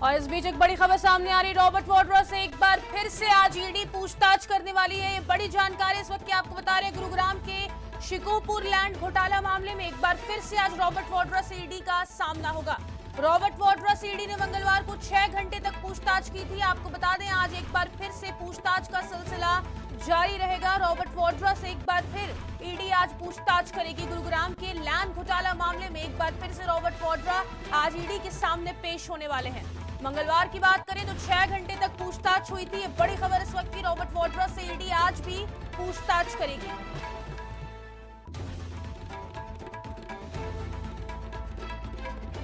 और इस बीच एक बड़ी खबर सामने आ रही। रॉबर्ट वाड्रा से एक बार फिर से आज ईडी पूछताछ करने वाली है। ये बड़ी जानकारी इस वक्त की आपको बता रहे हैं। गुरुग्राम के शिकोपुर लैंड घोटाला मामले में एक बार फिर से आज रॉबर्ट वाड्रा से ईडी का सामना होगा। रॉबर्ट वाड्रा से ईडी ने मंगलवार को 6 घंटे तक पूछताछ की थी। आपको बता दें आज एक बार फिर से पूछताछ का सिलसिला जारी रहेगा। रॉबर्ट वाड्रा से एक बार फिर ईडी आज पूछताछ करेगी। गुरुग्राम के लैंड घोटाला मामले में एक बार फिर से रॉबर्ट वाड्रा आज ईडी के सामने पेश होने वाले हैं। मंगलवार की बात करें तो 6 घंटे तक पूछताछ हुई थी। ये बड़ी खबर इस वक्त की। रॉबर्ट वाड्रा से ईडी आज भी पूछताछ करेगी।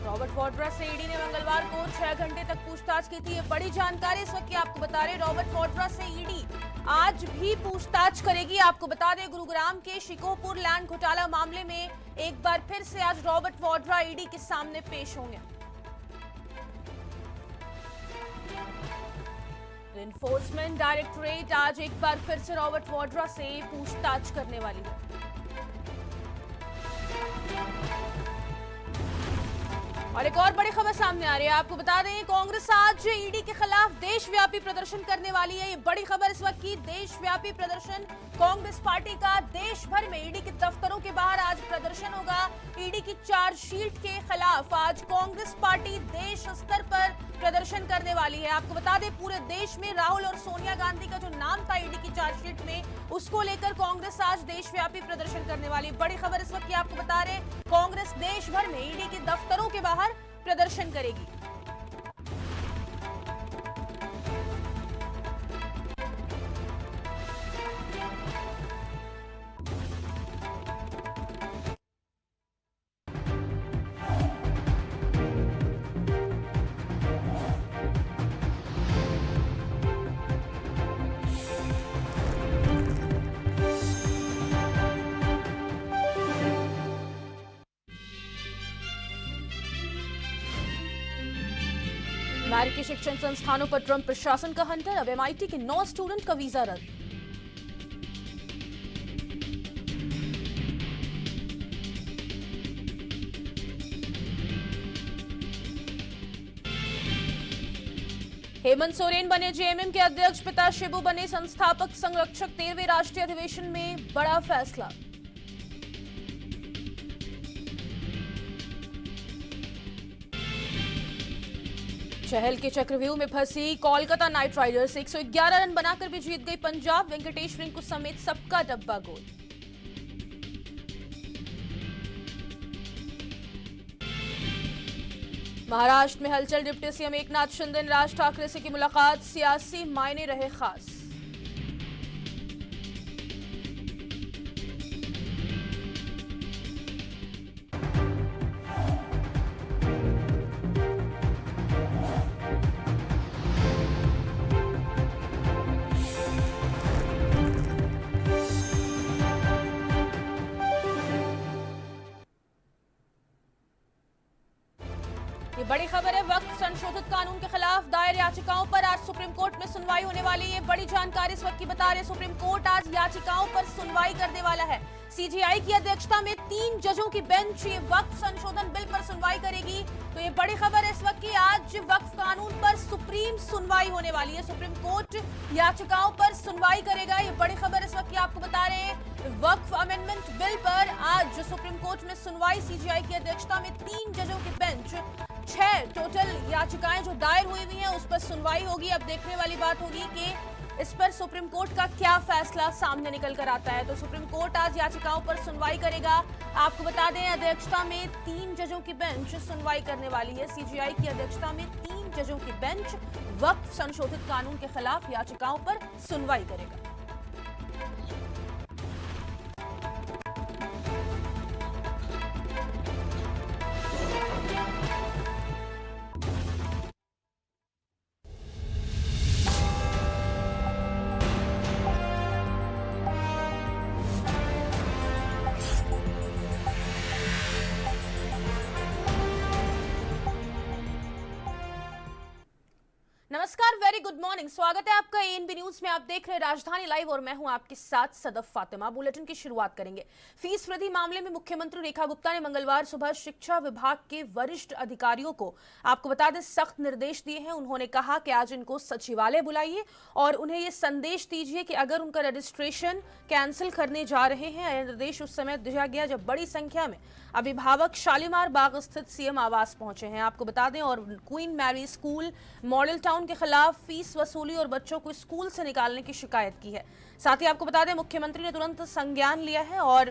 रॉबर्ट वाड्रा से ईडी ने मंगलवार को 6 घंटे तक पूछताछ की थी। ये बड़ी जानकारी इस वक्त की आपको बता रहे। रॉबर्ट वाड्रा से ईडी आज भी पूछताछ करेगी। आपको बता दें गुरुग्राम के शिकोपुर लैंड घोटाला मामले में एक बार फिर से आज रॉबर्ट वाड्रा ईडी के सामने पेश होंगे। एनफोर्समेंट डायरेक्टोरेट आज एक बार फिर से रॉबर्ट वाड्रा से पूछताछ करने वाली है। और एक और बड़ी खबर सामने आ रही है। आपको बता दें कांग्रेस आज ईडी के खिलाफ देशव्यापी प्रदर्शन करने वाली है। ये बड़ी खबर इस वक्त की। देशव्यापी प्रदर्शन कांग्रेस पार्टी का देश भर में ईडी के दफ्तरों के बाहर आज प्रदर्शन होगा। ईडी की चार्जशीट के खिलाफ आज कांग्रेस पार्टी देश स्तर पर प्रदर्शन करने वाली है। आपको बता दें पूरे देश में राहुल और सोनिया गांधी का जो नाम था ईडी की चार्जशीट में, उसको लेकर कांग्रेस आज देशव्यापी प्रदर्शन करने वाली। बड़ी खबर इस वक्त की आपको बता रहे कांग्रेस देश भर में ईडी के दफ्तरों के बाहर प्रदर्शन करेगी। अमेरिकी शिक्षण संस्थानों पर ट्रंप प्रशासन का हंटर। अब एमआईटी के 9 स्टूडेंट का वीजा रद्द। हेमंत सोरेन बने जेएमएम के अध्यक्ष। पिता शिबू बने संस्थापक संरक्षक। 13वें राष्ट्रीय अधिवेशन में बड़ा फैसला। चहल के चक्रव्यूह में फंसी कोलकाता नाइट राइडर्स 111 रन बनाकर भी जीत गई पंजाब। वेंकटेश रिंकू समेत सबका डब्बा गोल। महाराष्ट्र में हलचल। डिप्टी सीएम एकनाथ शिंदे ने राज ठाकरे से की मुलाकात। सियासी मायने रहे खास। ये बड़ी खबर है। वक्फ संशोधित कानून के खिलाफ दायर याचिकाओं पर आज सुप्रीम कोर्ट में सुनवाई होने वाली है। बड़ी जानकारी इस वक्त की बता रहे सुप्रीम कोर्ट आज याचिकाओं पर सुनवाई करने वाला है। सीजेआई की अध्यक्षता में 3 जजों की बेंच ये वक्फ संशोधन बिल पर सुनवाई करेगी। तो ये बड़ी खबर है इस वक्त की। आज वक्फ कानून पर सुप्रीम सुनवाई होने वाली है। सुप्रीम कोर्ट याचिकाओं पर सुनवाई करेगा। ये बड़ी खबर इस वक्त की आपको बता रहे हैं। वक्फ अमेंडमेंट बिल पर आज सुप्रीम कोर्ट में सुनवाई। सीजेआई की अध्यक्षता में 3 जजों की बेंच 6 टोटल याचिकाएं जो दायर हुई हुई हैं उस पर सुनवाई होगी। अब देखने वाली बात होगी कि इस पर सुप्रीम कोर्ट का क्या फैसला सामने निकल कर आता है। तो सुप्रीम कोर्ट आज याचिकाओं पर सुनवाई करेगा। आपको बता दें अध्यक्षता में 3 जजों की बेंच सुनवाई करने वाली है। सीजेआई की अध्यक्षता में 3 जजों की बेंच वक्फ संशोधित कानून के खिलाफ याचिकाओं पर सुनवाई करेगा। नमस्कार, वेरी गुड मॉर्निंग। स्वागत है आपका एएनबी न्यूज में। आप देख रहे हैं राजधानी लाइव और मैं हूं आपके साथ सदफ फातिमा। बुलेटिन की शुरुआत करेंगे। फीस वृद्धि मामले में मुख्यमंत्री रेखा गुप्ता ने मंगलवार सुबह शिक्षा विभाग के वरिष्ठ अधिकारियों को, आपको बता दें, सख्त निर्देश दिए हैं। उन्होंने कहा कि आज इनको सचिवालय बुलाइए और उन्हें यह संदेश दीजिए कि अगर उनका रजिस्ट्रेशन कैंसिल करने जा रहे हैं। यह निर्देश उस समय दिया गया जब बड़ी संख्या में अभिभावक शालीमार बाग स्थित सीएम आवास पहुंचे हैं, आपको बता दें। और queen Mary school model town के खिलाफ फीस वसूली और बच्चों को स्कूल से निकालने की शिकायत की है। साथ ही आपको बता दें, मुख्यमंत्री ने तुरंत संज्ञान लिया है और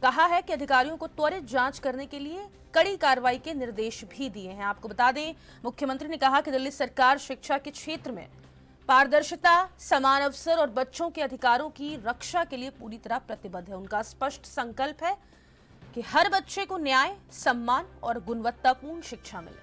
कहा है कि अधिकारियों को त्वरित जांच करने के लिए कड़ी कार्रवाई के निर्देश भी दिए हैं। आपको बता दें, मुख्यमंत्री ने कहा कि दिल्ली सरकार शिक्षा के क्षेत्र में पारदर्शिता, समान अवसर और बच्चों के अधिकारों की रक्षा के लिए पूरी तरह प्रतिबद्ध है। उनका स्पष्ट संकल्प है कि हर बच्चे को न्याय, सम्मान और गुणवत्तापूर्ण शिक्षा मिले।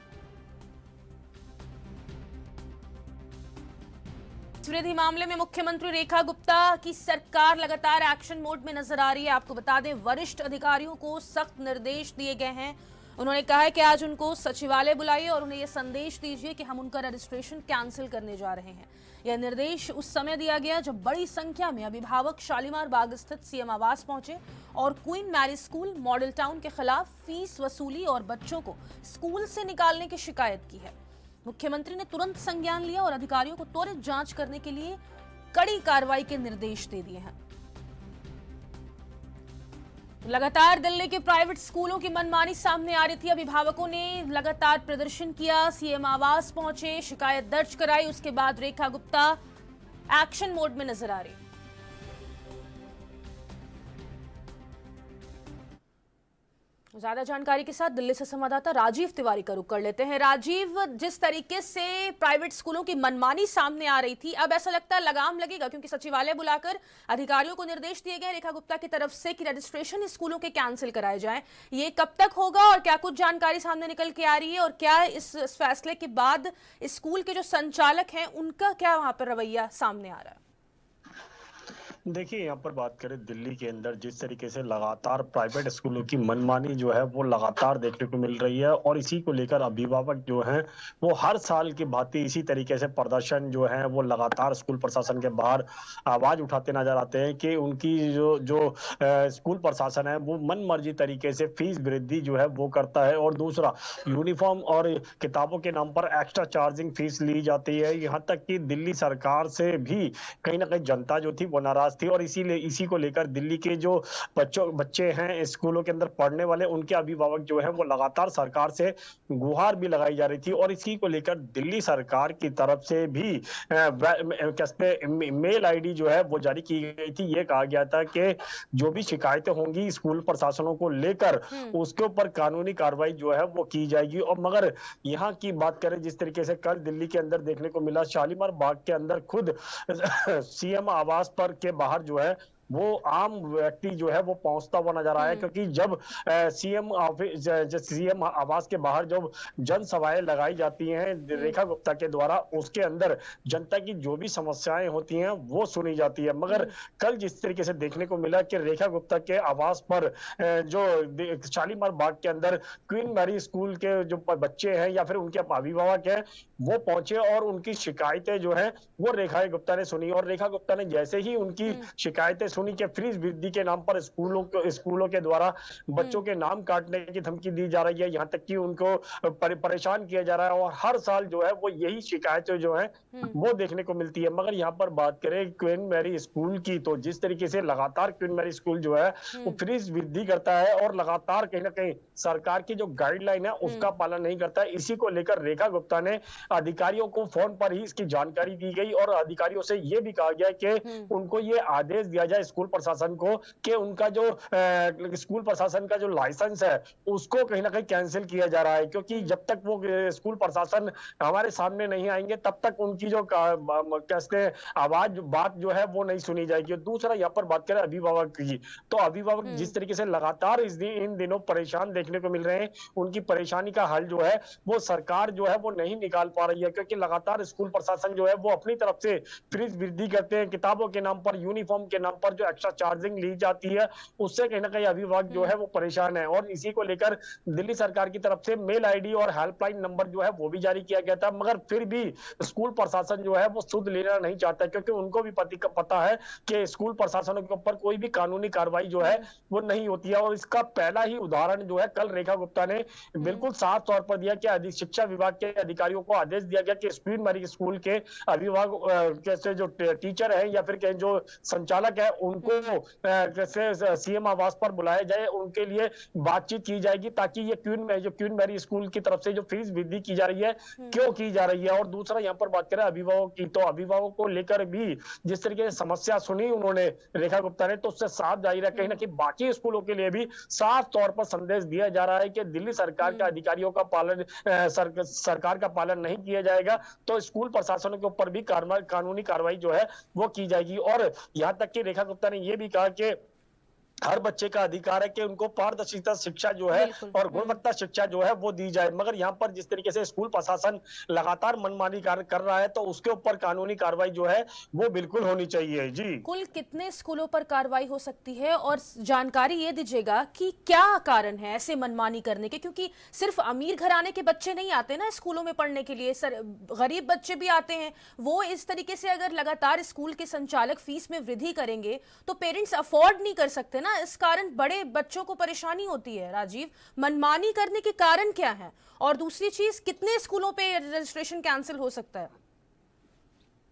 वृद्धि मामले में मुख्यमंत्री रेखा गुप्ता की सरकार लगातार एक्शन मोड में नजर आ रही है। आपको बता दें, वरिष्ठ अधिकारियों को सख्त निर्देश दिए गए हैं। उन्होंने कहा है कि आज उनको सचिवालय बुलाइए और उन्हें यह संदेश दीजिए कि हम उनका रजिस्ट्रेशन कैंसिल करने जा रहे हैं। यह निर्देश उस समय दिया गया जब बड़ी संख्या में अभिभावक शालीमार बाग स्थित सीएम आवास पहुंचे और queen Mary school model town के खिलाफ फीस वसूली और बच्चों को स्कूल से निकालने की शिकायत की है। मुख्यमंत्री ने तुरंत संज्ञान लिया और अधिकारियों को त्वरित जांच करने के लिए कड़ी कार्रवाई के निर्देश दे दिए हैं। लगातार दिल्ली के प्राइवेट स्कूलों की मनमानी सामने आ रही थी। अभिभावकों ने लगातार प्रदर्शन किया, सीएम आवास पहुंचे, शिकायत दर्ज कराई। उसके बाद रेखा गुप्ता एक्शन मोड में नजर आ रही। ज्यादा जानकारी के साथ दिल्ली से संवाददाता राजीव तिवारी का रुख कर लेते हैं। राजीव, जिस तरीके से प्राइवेट स्कूलों की मनमानी सामने आ रही थी, अब ऐसा लगता है लगाम लगेगा, क्योंकि सचिवालय बुलाकर अधिकारियों को निर्देश दिए गए रेखा गुप्ता की तरफ से कि रजिस्ट्रेशन स्कूलों के कैंसिल कराए जाएं। ये कब तक होगा और क्या कुछ जानकारी सामने निकल के आ रही है, और क्या इस फैसले के बाद स्कूल के जो संचालक हैं उनका क्या वहां पर रवैया सामने आ रहा है? देखिए, यहाँ पर बात करें दिल्ली के अंदर जिस तरीके से लगातार प्राइवेट स्कूलों की मनमानी जो है वो लगातार देखने को मिल रही है, और इसी को लेकर अभिभावक जो हैं वो हर साल की भांति इसी तरीके से प्रदर्शन जो है वो लगातार स्कूल प्रशासन के बाहर आवाज उठाते नजर आते हैं कि उनकी जो स्कूल प्रशासन है वो मन मर्जी तरीके से फीस वृद्धि जो है वो करता है, और दूसरा यूनिफॉर्म और किताबों के नाम पर एक्स्ट्रा चार्जिंग फीस ली जाती है। यहाँ तक कि दिल्ली सरकार से भी कहीं ना कहीं जनता जो थी वो नाराज थी, और इसी को लेकर दिल्ली के जो बच्चे हैं स्कूलों के अंदर पढ़ने वाले, उनके अभिभावक जो है वो लगातार सरकार से गुहार भी लगाई जा रही थी। और इसी को लेकर दिल्ली सरकार की तरफ से भी मेल आईडी जो है वो जारी की गई थी। ये कहा गया था कि जो भी शिकायतें होंगी स्कूल प्रशासनों को लेकर उसके ऊपर कानूनी कार्रवाई जो है वो की जाएगी। और मगर यहाँ की बात करें, जिस तरीके से कल दिल्ली के अंदर देखने को मिला, शालीमार बाग के अंदर खुद सीएम आवास पर के बाहर जो है वो आम व्यक्ति जो है वो पहुंचता हुआ नजर आया, क्योंकि जब सीएम आवास के बाहर जब जनसभाएं लगाई जाती हैं रेखा गुप्ता के द्वारा, उसके अंदर जनता की जो भी समस्याएं होती हैं वो सुनी जाती है। मगर कल जिस तरीके से देखने को मिला कि रेखा गुप्ता के आवास पर जो शालीमार बाग के अंदर क्वीन मैरी स्कूल के जो बच्चे हैं या फिर उनके अभिभावक हैं वो पहुंचे और उनकी शिकायतें जो है वो रेखा गुप्ता ने सुनी, और रेखा गुप्ता ने जैसे ही उनकी शिकायतें सुनी कि फीस वृद्धि के नाम पर स्कूलों के द्वारा बच्चों के नाम काटने की धमकी दी जा रही है, यहाँ तक कि उनको परेशान किया जा रहा है, और हर साल जो है वो यही शिकायतें जो है वो देखने को मिलती है। मगर यहाँ पर बात करें क्वीन मैरी स्कूल की, तो जिस तरीके से लगातार क्वीन मैरी स्कूल जो है वो फीस वृद्धि करता है और लगातार कहीं ना कहीं सरकार की जो गाइडलाइन है उसका पालन नहीं करता है। इसी को लेकर रेखा गुप्ता ने अधिकारियों को फोन पर ही इसकी जानकारी दी गई, और अधिकारियों से ये भी कहा गया कि उनको ये आदेश दिया जाए स्कूल प्रशासन को कि उनका जो स्कूल प्रशासन का जो लाइसेंस है उसको कहीं ना कहीं कैंसिल किया जा रहा है, क्योंकि जब तक वो स्कूल प्रशासन हमारे सामने नहीं आएंगे तब तक उनकी जो कैसे आवाज बात जो है वो नहीं सुनी जाएगी। दूसरा यहाँ पर बात करें अभिभावक की, तो अभिभावक जिस तरीके से लगातार इन दिनों परेशान देखने को मिल रहे हैं, उनकी परेशानी का हल जो है वो सरकार जो है वो नहीं निकाल पा रही है, क्योंकि लगातार स्कूल प्रशासन जो है वो अपनी तरफ से फीस वृद्धि करते हैं, किताबों के नाम पर, यूनिफॉर्म के नाम पर जो एक्स्ट्रा चार्जिंग ली जाती है उससे कहीं ना कहीं अभिभावक जो है वो परेशान है। और इसी को लेकर दिल्ली सरकार की तरफ से मेल आईडी और हेल्पलाइन नंबर जो है वो भी जारी किया गया था, मगर फिर भी स्कूल प्रशासन जो है वो सुध लेना नहीं चाहता, क्योंकि उनको भी पता है कि स्कूल प्रशासनों के ऊपर कोई भी कानूनी कार्रवाई जो है वो नहीं होती है। और इसका पहला ही उदाहरण जो है कल रेखा गुप्ता ने बिल्कुल साफ तौर पर दिया कि शिक्षा विभाग के अधिकारियों को आदेश दिया गया कि क्वीन मैरी स्कूल के अभिभावक कैसे जो टीचर है या फिर जो संचालक है उनको कैसे सीएम आवास पर बुलाया जाए, उनके लिए बातचीत की जाएगी ताकि ये क्वीन मैरी स्कूल की तरफ से जो फीस वृद्धि की जा रही है क्यों की जा रही है। और दूसरा यहाँ पर बात करें अभिभावक की, तो अभिभावक को लेकर भी जिस तरीके से समस्या सुनी उन्होंने रेखा गुप्ता ने, तो उससे साफ जाहिर है कहीं ना कहीं बाकी स्कूलों के लिए भी साफ तौर पर संदेश दिया जा रहा है कि दिल्ली सरकार के अधिकारियों का पालन सरकार का पालन नहीं किया जाएगा तो स्कूल प्रशासनों के ऊपर भी कानूनी कार्रवाई जो है वो की जाएगी। और यहां तक कि रेखा गुप्ता ने यह भी कहा कि हर बच्चे का अधिकार है कि उनको पारदर्शिता शिक्षा जो है और गुणवत्ता शिक्षा जो है वो दी जाए, मगर यहाँ पर जिस तरीके से स्कूल प्रशासन लगातार मनमानी कार्य कर रहा है तो उसके ऊपर कानूनी कार्रवाई जो है वो बिल्कुल होनी चाहिए। जी, कुल कितने स्कूलों पर कार्रवाई हो सकती है और जानकारी ये दीजिएगा कि क्या कारण है ऐसे मनमानी करने के, क्योंकि सिर्फ अमीर घराने के बच्चे नहीं आते ना स्कूलों में पढ़ने के लिए, गरीब बच्चे भी आते हैं। वो इस तरीके से अगर लगातार स्कूल के संचालक फीस में वृद्धि करेंगे तो पेरेंट्स अफोर्ड नहीं कर सकते ना, इस कारण बड़े बच्चों को परेशानी होती है। राजीव, मनमानी करने के कारण क्या है? और दूसरी चीज, कितने स्कूलों पे रजिस्ट्रेशन कैंसिल हो सकता है?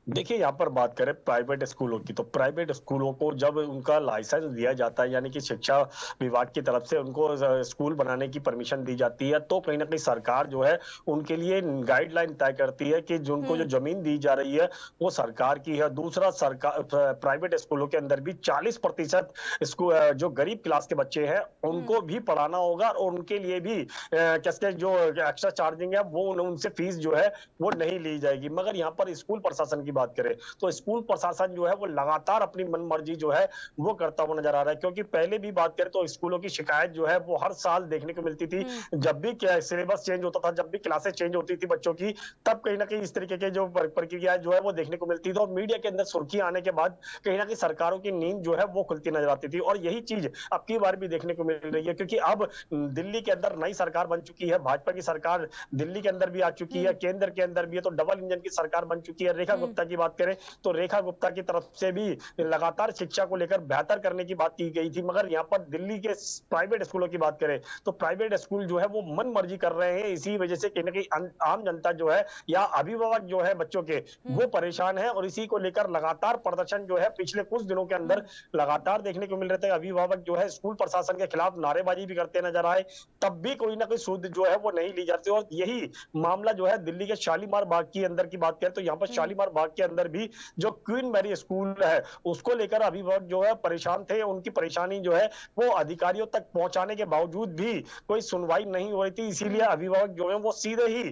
देखिए यहाँ पर बात करें प्राइवेट स्कूलों की, तो प्राइवेट स्कूलों को जब उनका लाइसेंस दिया जाता है यानी कि शिक्षा विभाग की तरफ से उनको स्कूल बनाने की परमिशन दी जाती है, तो कहीं ना कहीं सरकार जो है उनके लिए गाइडलाइन तय करती है कि जिनको जो जमीन दी जा रही है वो सरकार की है। दूसरा, सरकार प्राइवेट स्कूलों के अंदर भी 40% स्कूल जो गरीब क्लास के बच्चे हैं उनको भी पढ़ाना होगा और उनके लिए भी कैसे जो एक्स्ट्रा चार्जिंग है वो उनसे फीस जो है वो नहीं ली जाएगी। मगर यहाँ पर स्कूल प्रशासन की बात करें तो स्कूल प्रशासन जो है वो लगातार अपनी मनमर्जी जो है वो करता हुआ नजर आ रहा है, क्योंकि पहले भी बात करें तो स्कूलों की शिकायत जो है वो हर साल देखने को मिलती थी। जब भी सिलेबस चेंज होता था, जब भी क्लासेस चेंज होती थी बच्चों की, तब कहीं ना कहीं इस तरीके के जो प्रक्रिया जो है वो देखने को मिलती थी और मीडिया के अंदर सुर्खी आने के बाद कहीं ना कहीं सरकारों की नींद जो है वो खुलती नजर आती थी। और यही चीज अब की बार भी देखने को मिल रही है, क्योंकि अब दिल्ली के अंदर नई सरकार बन चुकी है, भाजपा की सरकार दिल्ली के अंदर भी आ चुकी है, केंद्र के अंदर भी है, तो डबल इंजन की सरकार बन चुकी है। रेखा गुप्ता की बात करें तो रेखा गुप्ता की तरफ से भी लगातार शिक्षा को लेकर बेहतर करने की बात की गई थी, मगर यहाँ पर दिल्ली के प्राइवेट स्कूलों की बात करें तो प्राइवेट स्कूल जो है वो मन मर्जी कर रहे हैं। इसी वजह से कहीं ना कहीं आम जनता जो है या अभिभावक जो है बच्चों के वो परेशान है और इसी को लेकर लगातार प्रदर्शन जो है पिछले कुछ दिनों के अंदर लगातार देखने को मिल रहे थे। अभिभावक जो है स्कूल प्रशासन के खिलाफ नारेबाजी भी करते नजर आए, तब भी कोई ना कोई सुध जो है वो नहीं ली जाती। और यही मामला जो है दिल्ली के शालीमार बाग के अंदर की बात करें तो यहाँ पर शालीमार बाग के अंदर भी जो क्वीन मैरी स्कूल है उसको लेकर अभिभावक जो है परेशान थे। उनकी परेशानी जो है वो अधिकारियों तक पहुंचाने के बावजूद भी कोई सुनवाई नहीं हो रही थी, इसीलिए अभिभावक जो है वो सीधे ही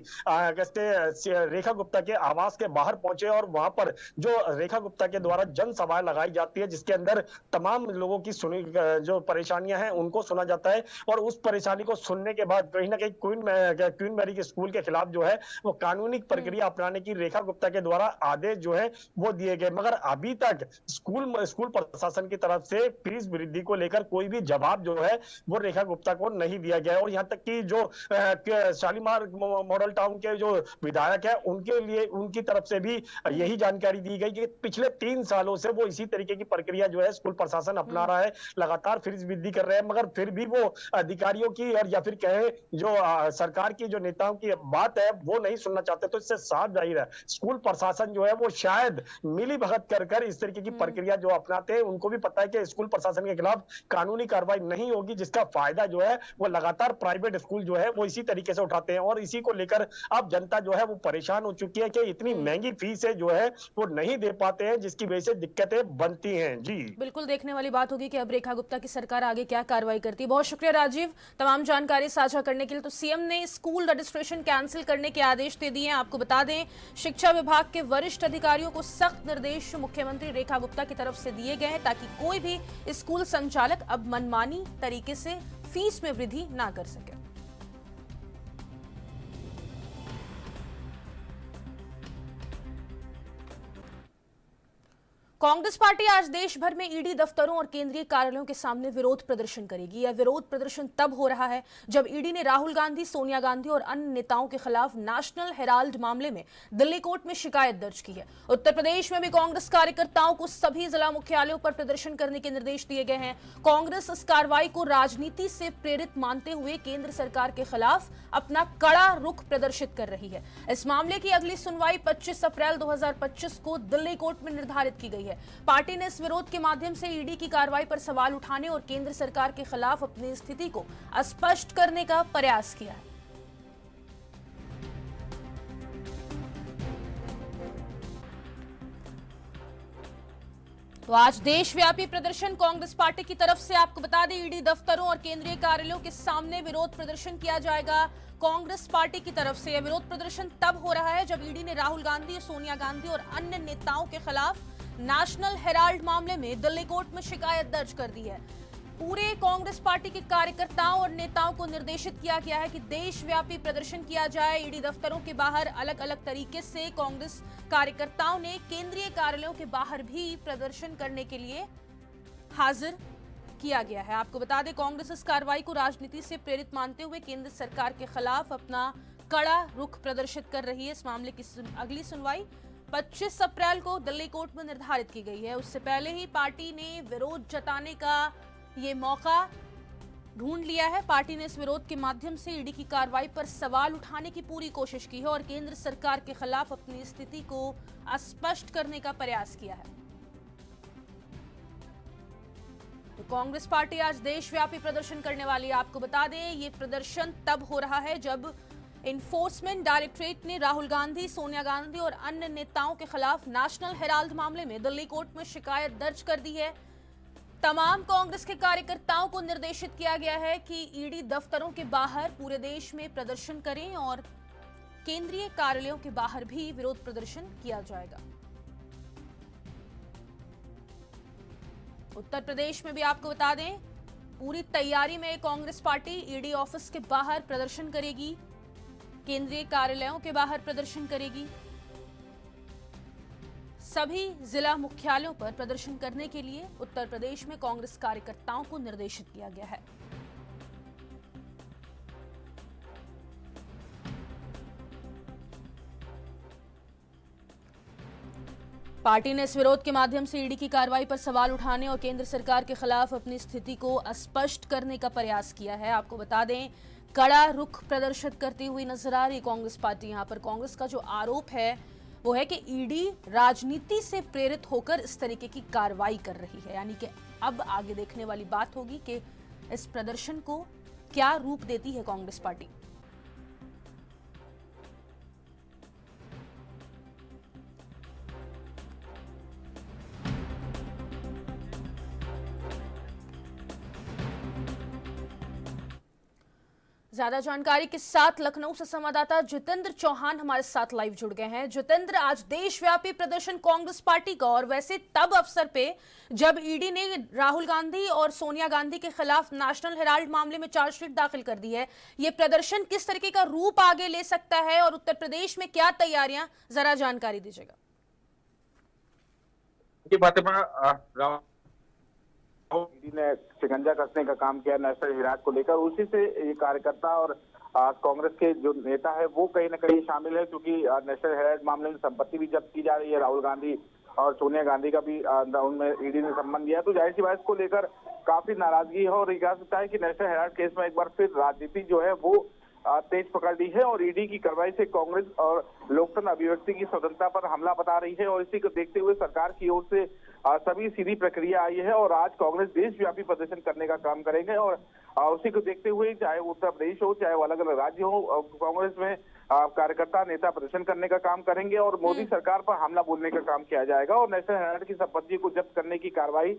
रेखा गुप्ता के आवास के बाहर पहुंचे और वहां पर जो रेखा गुप्ता के द्वारा जनसभाएं लगाई जाती है जिसके अंदर तमाम लोगों की जो परेशानियां हैं उनको सुना जाता है और उस परेशानी को सुनने के बाद कहीं ना कहीं क्वीन मैरी के स्कूल के खिलाफ जो है वो कानूनी प्रक्रिया अपनाने की रेखा गुप्ता के द्वारा आदेश जो है वो दिए गए, मगर अभी तक स्कूल प्रशासन की तरफ से फीस वृद्धि को लेकर कोई भी जवाब जो है वो रेखा गुप्ता को नहीं दिया गया। और यहां तक कि जो शालीमार मॉडल टाउन के जो विधायक है उनके लिए उनकी तरफ से भी यही जानकारी दी गई कि पिछले 3 सालों से वो इसी तरीके की प्रक्रिया जो है स्कूल प्रशासन अपना रहा है, लगातार फीस वृद्धि कर रहे हैं, मगर फिर भी वो अधिकारियों की और या फिर कहे जो सरकार की जो नेताओं की बात है वो नहीं सुनना चाहते। तो इससे साफ जाहिर है स्कूल प्रशासन जो है वो शायद मिली भगत कर इस तरीके की प्रक्रिया जो अपनाते हैं, उनको भी पता है कि स्कूल प्रशासन के खिलाफ कानूनी कार्रवाई नहीं होगी, जिसका फायदा जो है वो लगातार प्राइवेट स्कूल जो है वो इसी तरीके से उठाते हैं। और इसी को लेकर अब जनता जो है वो परेशान हो चुकी है कि इतनी महंगी फीस है जो है वो नहीं दे पाते हैं, जिसकी वजह से दिक्कतें बनती हैं। जी बिल्कुल, देखने वाली बात होगी कि अब रेखा गुप्ता की सरकार आगे क्या कार्रवाई करती है। बहुत शुक्रिया राजीव तमाम जानकारी साझा करने के लिए। तो सीएम ने स्कूल रजिस्ट्रेशन कैंसिल करने के आदेश दे दिए हैं। आपको बता दें शिक्षा विभाग के वरिष्ठ अधिकारियों को सख्त निर्देश मुख्यमंत्री रेखा गुप्ता की तरफ से दिए गए हैं ताकि कोई भी स्कूल संचालक अब मनमानी तरीके से फीस में वृद्धि ना कर सके। कांग्रेस पार्टी आज देश भर में ईडी दफ्तरों और केंद्रीय कार्यालयों के सामने विरोध प्रदर्शन करेगी। यह विरोध प्रदर्शन तब हो रहा है जब ईडी ने राहुल गांधी, सोनिया गांधी और अन्य नेताओं के खिलाफ नेशनल हेराल्ड मामले में दिल्ली कोर्ट में शिकायत दर्ज की है। उत्तर प्रदेश में भी कांग्रेस कार्यकर्ताओं को सभी जिला मुख्यालयों पर प्रदर्शन करने के निर्देश दिए गए हैं। कांग्रेस इस कार्रवाई को राजनीति से प्रेरित मानते हुए केंद्र सरकार के खिलाफ अपना कड़ा रुख प्रदर्शित कर रही है। इस मामले की अगली सुनवाई 25 अप्रैल 2025 को दिल्ली कोर्ट में निर्धारित की गई है। पार्टी ने इस विरोध के माध्यम से ईडी की कार्रवाई पर सवाल उठाने और केंद्र सरकार के खिलाफ अपनी स्थिति को स्पष्ट करने का प्रयास किया है। तो आज देशव्यापी प्रदर्शन कांग्रेस पार्टी की तरफ से, आपको बता दें, ईडी दफ्तरों और केंद्रीय कार्यालयों के सामने विरोध प्रदर्शन किया जाएगा। कांग्रेस पार्टी की तरफ से यह विरोध प्रदर्शन तब हो रहा है जब ईडी ने राहुल गांधी, सोनिया गांधी और अन्य नेताओं के खिलाफ नेशनल हेराल्ड मामले में दिल्ली कोर्ट में शिकायत दर्ज कर दी है। पूरे कांग्रेस पार्टी के कार्यकर्ताओं और नेताओं को निर्देशित किया गया है कि देशव्यापी प्रदर्शन किया जाए। ईडी दफ्तरों के बाहर अलग अलग तरीके से कांग्रेस कार्यकर्ताओं ने केंद्रीय कार्यालयों के बाहर भी प्रदर्शन करने के लिए हाजिर किया गया है। आपको बता दें, कांग्रेस इस कार्रवाई को राजनीति से प्रेरित मानते हुए केंद्र सरकार के खिलाफ अपना कड़ा रुख प्रदर्शित कर रही है। इस मामले की अगली सुनवाई 25 अप्रैल को दिल्ली कोर्ट में निर्धारित की गई है। उससे पहले ही पार्टी ने विरोध जताने का ये मौका ढूंढ लिया है। पार्टी ने इस विरोध के माध्यम से ईडी की कार्रवाई पर सवाल उठाने की पूरी कोशिश की है और केंद्र सरकार के खिलाफ अपनी स्थिति को स्पष्ट करने का प्रयास किया है। तो कांग्रेस पार्टी आज देशव्यापी प्रदर्शन करने वाली है। आपको बता दें, ये प्रदर्शन तब हो रहा है जब इन्फोर्समेंट डायरेक्टरेट ने राहुल गांधी, सोनिया गांधी और अन्य नेताओं के खिलाफ नेशनल हेराल्ड मामले में दिल्ली कोर्ट में शिकायत दर्ज कर दी है। तमाम कांग्रेस के कार्यकर्ताओं को निर्देशित किया गया है कि ईडी दफ्तरों के बाहर पूरे देश में प्रदर्शन करें और केंद्रीय कार्यालयों के बाहर भी विरोध प्रदर्शन किया जाएगा। उत्तर प्रदेश में भी आपको बता दें, पूरी तैयारी में कांग्रेस पार्टी ईडी ऑफिस के बाहर प्रदर्शन करेगी, केंद्रीय कार्यालयों के बाहर प्रदर्शन करेगी। सभी जिला मुख्यालयों पर प्रदर्शन करने के लिए उत्तर प्रदेश में कांग्रेस कार्यकर्ताओं को निर्देशित किया गया है। पार्टी ने इस विरोध के माध्यम से ईडी की कार्रवाई पर सवाल उठाने और केंद्र सरकार के खिलाफ अपनी स्थिति को स्पष्ट करने का प्रयास किया है। आपको बता दें, कड़ा रुख प्रदर्शित करती हुई नजर आ रही कांग्रेस पार्टी। यहां पर कांग्रेस का जो आरोप है वो है कि ईडी राजनीति से प्रेरित होकर इस तरीके की कार्रवाई कर रही है। यानी कि अब आगे देखने वाली बात होगी कि इस प्रदर्शन को क्या रूप देती है कांग्रेस पार्टी। ज्यादा जानकारी के साथ लखनऊ से संवाददाता जितेंद्र चौहान हमारे साथ लाइव जुड़ गए हैं। जितेंद्र, आज देशव्यापी प्रदर्शन कांग्रेस पार्टी का, और वैसे तब अवसर पे जब ईडी ने राहुल गांधी और सोनिया गांधी के खिलाफ नेशनल हेराल्ड मामले में चार्जशीट दाखिल कर दी है, ये प्रदर्शन किस तरीके का रूप आगे ले सकता है और उत्तर प्रदेश में क्या तैयारियां, जरा जानकारी दीजिएगा। ईडी ने शिकंजा कसने का काम किया नेशनल हेराल्ड को लेकर, उसी से ये कार्यकर्ता और कांग्रेस के जो नेता है वो कहीं ना कहीं शामिल है, क्योंकि नेशनल हेराल्ड मामले में संपत्ति भी जब्त की जा रही है। राहुल गांधी और सोनिया गांधी का भी उनमें ईडी ने संबंध दिया, तो जाहिर सी बात को लेकर काफी नाराजगी है और कह सकता है कि नेशनल हेराल्ड केस में एक बार फिर राजनीति जो है वो तेज पकड़ ली है और ईडी की कार्रवाई से कांग्रेस और लोकतंत्र अभिव्यक्ति की स्वतंत्रता पर हमला बता रही है। और इसी को देखते हुए सरकार की ओर से सभी सीधी प्रक्रिया आई है और आज कांग्रेस देशव्यापी प्रदर्शन करने का काम करेंगे। और उसी को देखते हुए चाहे उत्तर प्रदेश हो चाहे वो अलग अलग राज्य हो, कांग्रेस में कार्यकर्ता नेता प्रदर्शन करने का काम करेंगे और मोदी सरकार पर हमला बोलने का काम किया जाएगा। और नेशनल हेराल्ड की संपत्ति को जब्त करने की कार्रवाई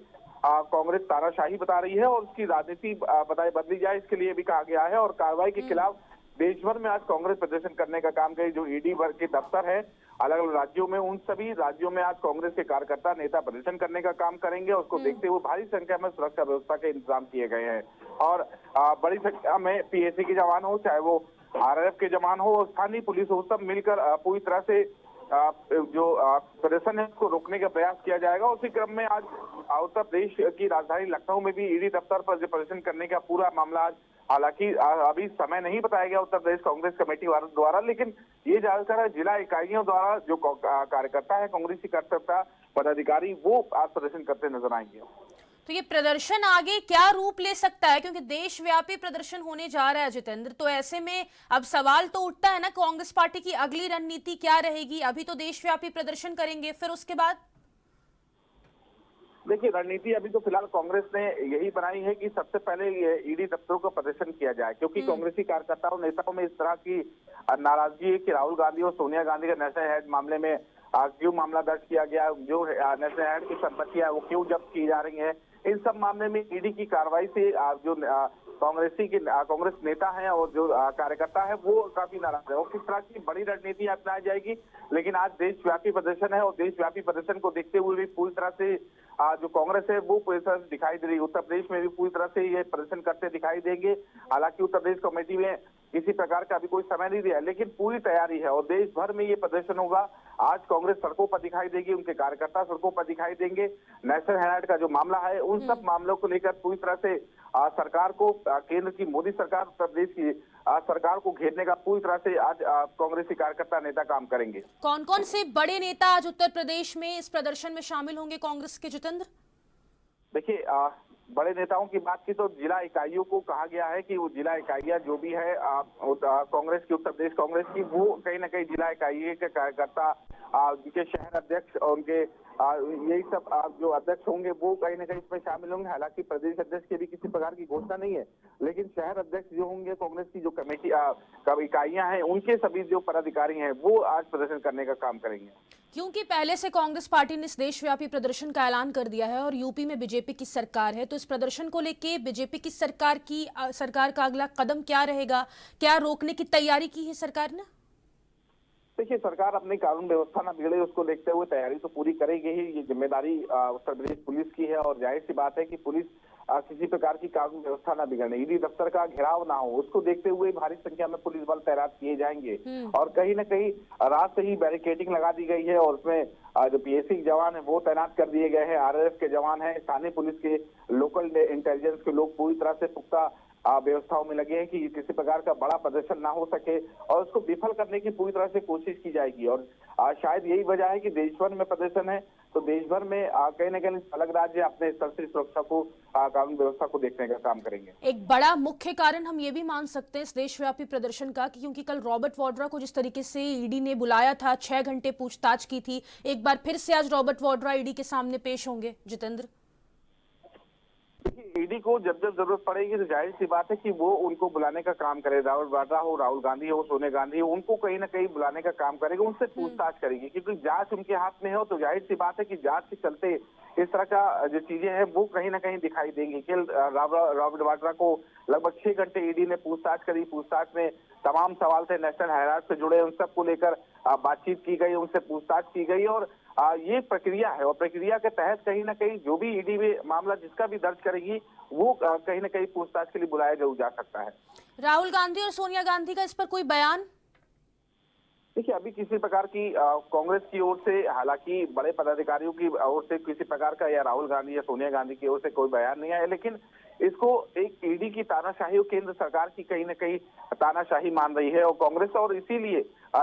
कांग्रेस तानाशाही बता रही है और उसकी राजनीति बदली जाए, इसके लिए भी कहा गया है। और कार्रवाई के खिलाफ देश भर में आज कांग्रेस प्रदर्शन करने का काम करे। जो ईडी भर के दफ्तर है अलग अलग राज्यों में, उन सभी राज्यों में आज कांग्रेस के कार्यकर्ता नेता प्रदर्शन करने का काम करेंगे। उसको देखते हुए भारी संख्या में सुरक्षा व्यवस्था के इंतजाम किए गए हैं और बड़ी संख्या में पीएसी के जवान हो, चाहे वो आरआरएफ के जवान हो, स्थानीय पुलिस हो, सब मिलकर पूरी तरह से जो प्रदर्शन है उसको रोकने का प्रयास किया जाएगा। उसी क्रम में आज उत्तर प्रदेश की राजधानी लखनऊ में भी ईडी दफ्तर पर जो प्रदर्शन करने का पूरा मामला आज, हालांकि अभी समय नहीं बताया गया उत्तर प्रदेश कांग्रेस कमेटी द्वारा, लेकिन ये जानकर जिला इकाइयों द्वारा जो कार्यकर्ता है, कांग्रेसी कार्यकर्ता पदाधिकारी, वो आज प्रदर्शन करते नजर आएंगे। तो ये प्रदर्शन आगे क्या रूप ले सकता है, क्योंकि देशव्यापी प्रदर्शन होने जा रहा है जितेंद्र, तो ऐसे में अब सवाल तो उठता है ना, कांग्रेस पार्टी की अगली रणनीति क्या रहेगी? अभी तो देशव्यापी प्रदर्शन करेंगे, फिर उसके बाद? देखिए, रणनीति अभी तो फिलहाल कांग्रेस ने यही बनाई है कि सबसे पहले ईडी दफ्तरों का प्रदर्शन किया जाए, क्योंकि कांग्रेसी कार्यकर्ताओं नेताओं में इस तरह की नाराजगी है कि राहुल गांधी और सोनिया गांधी का नेशनल हेड मामले में क्यों मामला दर्ज किया गया, जो नेशनल हेड की संपत्तियां वो क्यों जब्त की जा रही है, इन सब मामले में ईडी की कार्रवाई से जो कांग्रेस नेता हैं और जो कार्यकर्ता है वो काफी नाराज है। और किस तरह की बड़ी रणनीति अपनाई जाएगी, लेकिन आज देशव्यापी प्रदर्शन है और देशव्यापी प्रदर्शन को देखते हुए भी पूरी तरह से जो कांग्रेस है वो पूरी तरह से दिखाई दे रही है। उत्तर प्रदेश में भी पूरी तरह से ये प्रदर्शन करते दिखाई देंगे। हालांकि उत्तर प्रदेश कमेटी में किसी प्रकार का अभी कोई समय नहीं दिया, लेकिन पूरी तैयारी है और देश भर में ये प्रदर्शन होगा। आज कांग्रेस सड़कों पर दिखाई देगी, उनके कार्यकर्ता सड़कों पर दिखाई देंगे। नेशनल हेराल्ड का जो मामला है, उन सब मामलों को लेकर पूरी तरह से सरकार को, केंद्र की मोदी सरकार, उत्तर प्रदेश की सरकार को घेरने का पूरी तरह से आज कांग्रेसी कार्यकर्ता नेता काम करेंगे। कौन कौन से बड़े नेता आज उत्तर प्रदेश में इस प्रदर्शन में शामिल होंगे कांग्रेस के, जितेंद्र? देखिए, बड़े नेताओं की बात की तो जिला इकाइयों को कहा गया है कि वो जिला इकाइयां जो भी है कांग्रेस की, उत्तर प्रदेश कांग्रेस की, वो कहीं ना कहीं जिला इकाई के कार्यकर्ता, उनके शहर अध्यक्ष और उनके यही सब जो अध्यक्ष होंगे वो कहीं ना कहीं इसमें शामिल होंगे। हालांकि प्रदेश अध्यक्ष की भी किसी प्रकार की घोषणा नहीं है, लेकिन शहर अध्यक्ष जो होंगे कांग्रेस की जो कमेटी इकाइयां हैं, उनके सभी जो पदाधिकारी हैं वो आज प्रदर्शन करने का काम करेंगे। क्योंकि पहले से कांग्रेस पार्टी ने इस देशव्यापी प्रदर्शन का ऐलान कर दिया है और यूपी में बीजेपी की सरकार है, तो इस प्रदर्शन को लेके बीजेपी की सरकार का अगला कदम क्या रहेगा? क्या रोकने की तैयारी की है सरकार ने? देखिए, सरकार अपनी कानून व्यवस्था न बिगड़े उसको देखते हुए तैयारी तो पूरी करेगी ही। ये जिम्मेदारी उत्तर प्रदेश पुलिस की है और जाहिर सी बात है कि पुलिस किसी प्रकार की कानून व्यवस्था न बिगड़ने, ईडी दफ्तर का घेराव ना हो, उसको देखते हुए भारी संख्या में पुलिस बल तैनात किए जाएंगे। और कहीं न कहीं रात से ही बैरिकेडिंग लगा दी गई है और उसमें जो पीएसी जवान है वो तैनात कर दिए गए हैं, आरएएफ के जवान हैं, स्थानीय पुलिस के, लोकल इंटेलिजेंस के लोग पूरी तरह से पुख्ता व्यवस्थाओं में लगे हैं कि किसी प्रकार का बड़ा प्रदर्शन ना हो सके और उसको विफल करने की पूरी तरह से कोशिश की जाएगी। और शायद यही वजह है कि देश भर में प्रदर्शन है, तो देश भर में कहीं न कहीं अलग राज्य अपने स्तर से सुरक्षा को, कानून व्यवस्था को देखने का काम करेंगे। एक बड़ा मुख्य कारण हम ये भी मान सकते हैं इस देशव्यापी प्रदर्शन का, क्योंकि कल रॉबर्ट वाड्रा को जिस तरीके से ईडी ने बुलाया था, 6 घंटे पूछताछ की थी, एक बार फिर से आज रॉबर्ट वाड्रा ईडी के सामने पेश होंगे, जितेंद्र? ईडी को जब जब जरूरत पड़ेगी तो जाहिर सी बात है कि वो उनको बुलाने का काम करे। रॉबर्ट वाड्रा हो, राहुल गांधी हो, सोनिया गांधी हो, उनको कहीं ना कहीं बुलाने का काम करेगी, उनसे पूछताछ करेगी, क्योंकि जांच उनके हाथ में हो। तो जाहिर सी बात है कि जांच के चलते इस तरह का जो चीजें हैं वो कहीं ना कहीं दिखाई देंगी। कि रॉबर्ट वाड्रा को लगभग 6 घंटे ईडी ने पूछताछ करी। पूछताछ में तमाम सवाल थे नेशनल हेराल्ड से जुड़े, उन सबको लेकर बातचीत की गई, उनसे पूछताछ की गई और ये प्रक्रिया है। और प्रक्रिया के तहत कहीं ना कहीं जो भी ईडी में मामला जिसका भी दर्ज करेगी वो कहीं ना कहीं पूछताछ के लिए बुलाया जा सकता है। राहुल गांधी और सोनिया गांधी का इस पर कोई बयान? देखिए, अभी किसी प्रकार की कांग्रेस की ओर से, हालांकि बड़े पदाधिकारियों की ओर से किसी प्रकार का या राहुल गांधी या सोनिया गांधी की ओर से कोई बयान नहीं आया, लेकिन इसको एक ईडी की तानाशाही और केंद्र सरकार की कहीं न कहीं तानाशाही मान रही है और कांग्रेस, और इसीलिए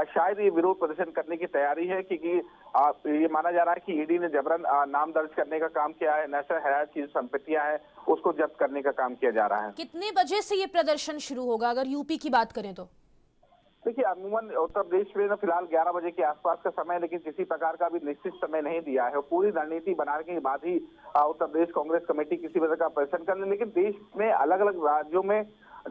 शायद ये विरोध प्रदर्शन करने की तैयारी है, क्योंकि ये माना जा रहा है कि ईडी ने जबरन नाम दर्ज करने का काम किया है, नेशनल हेराल्ड की संपत्तियां हैं उसको जब्त करने का काम किया जा रहा है। कितने बजे से ये प्रदर्शन शुरू होगा अगर यूपी की बात करें तो? देखिए, अमूमन उत्तर प्रदेश में ना फिलहाल 11 बजे के आसपास का समय, लेकिन किसी प्रकार का भी निश्चित समय नहीं दिया है। पूरी रणनीति बनाने के बाद ही उत्तर प्रदेश कांग्रेस कमेटी किसी वजह का प्रदर्शन करने, लेकिन देश में अलग अलग राज्यों में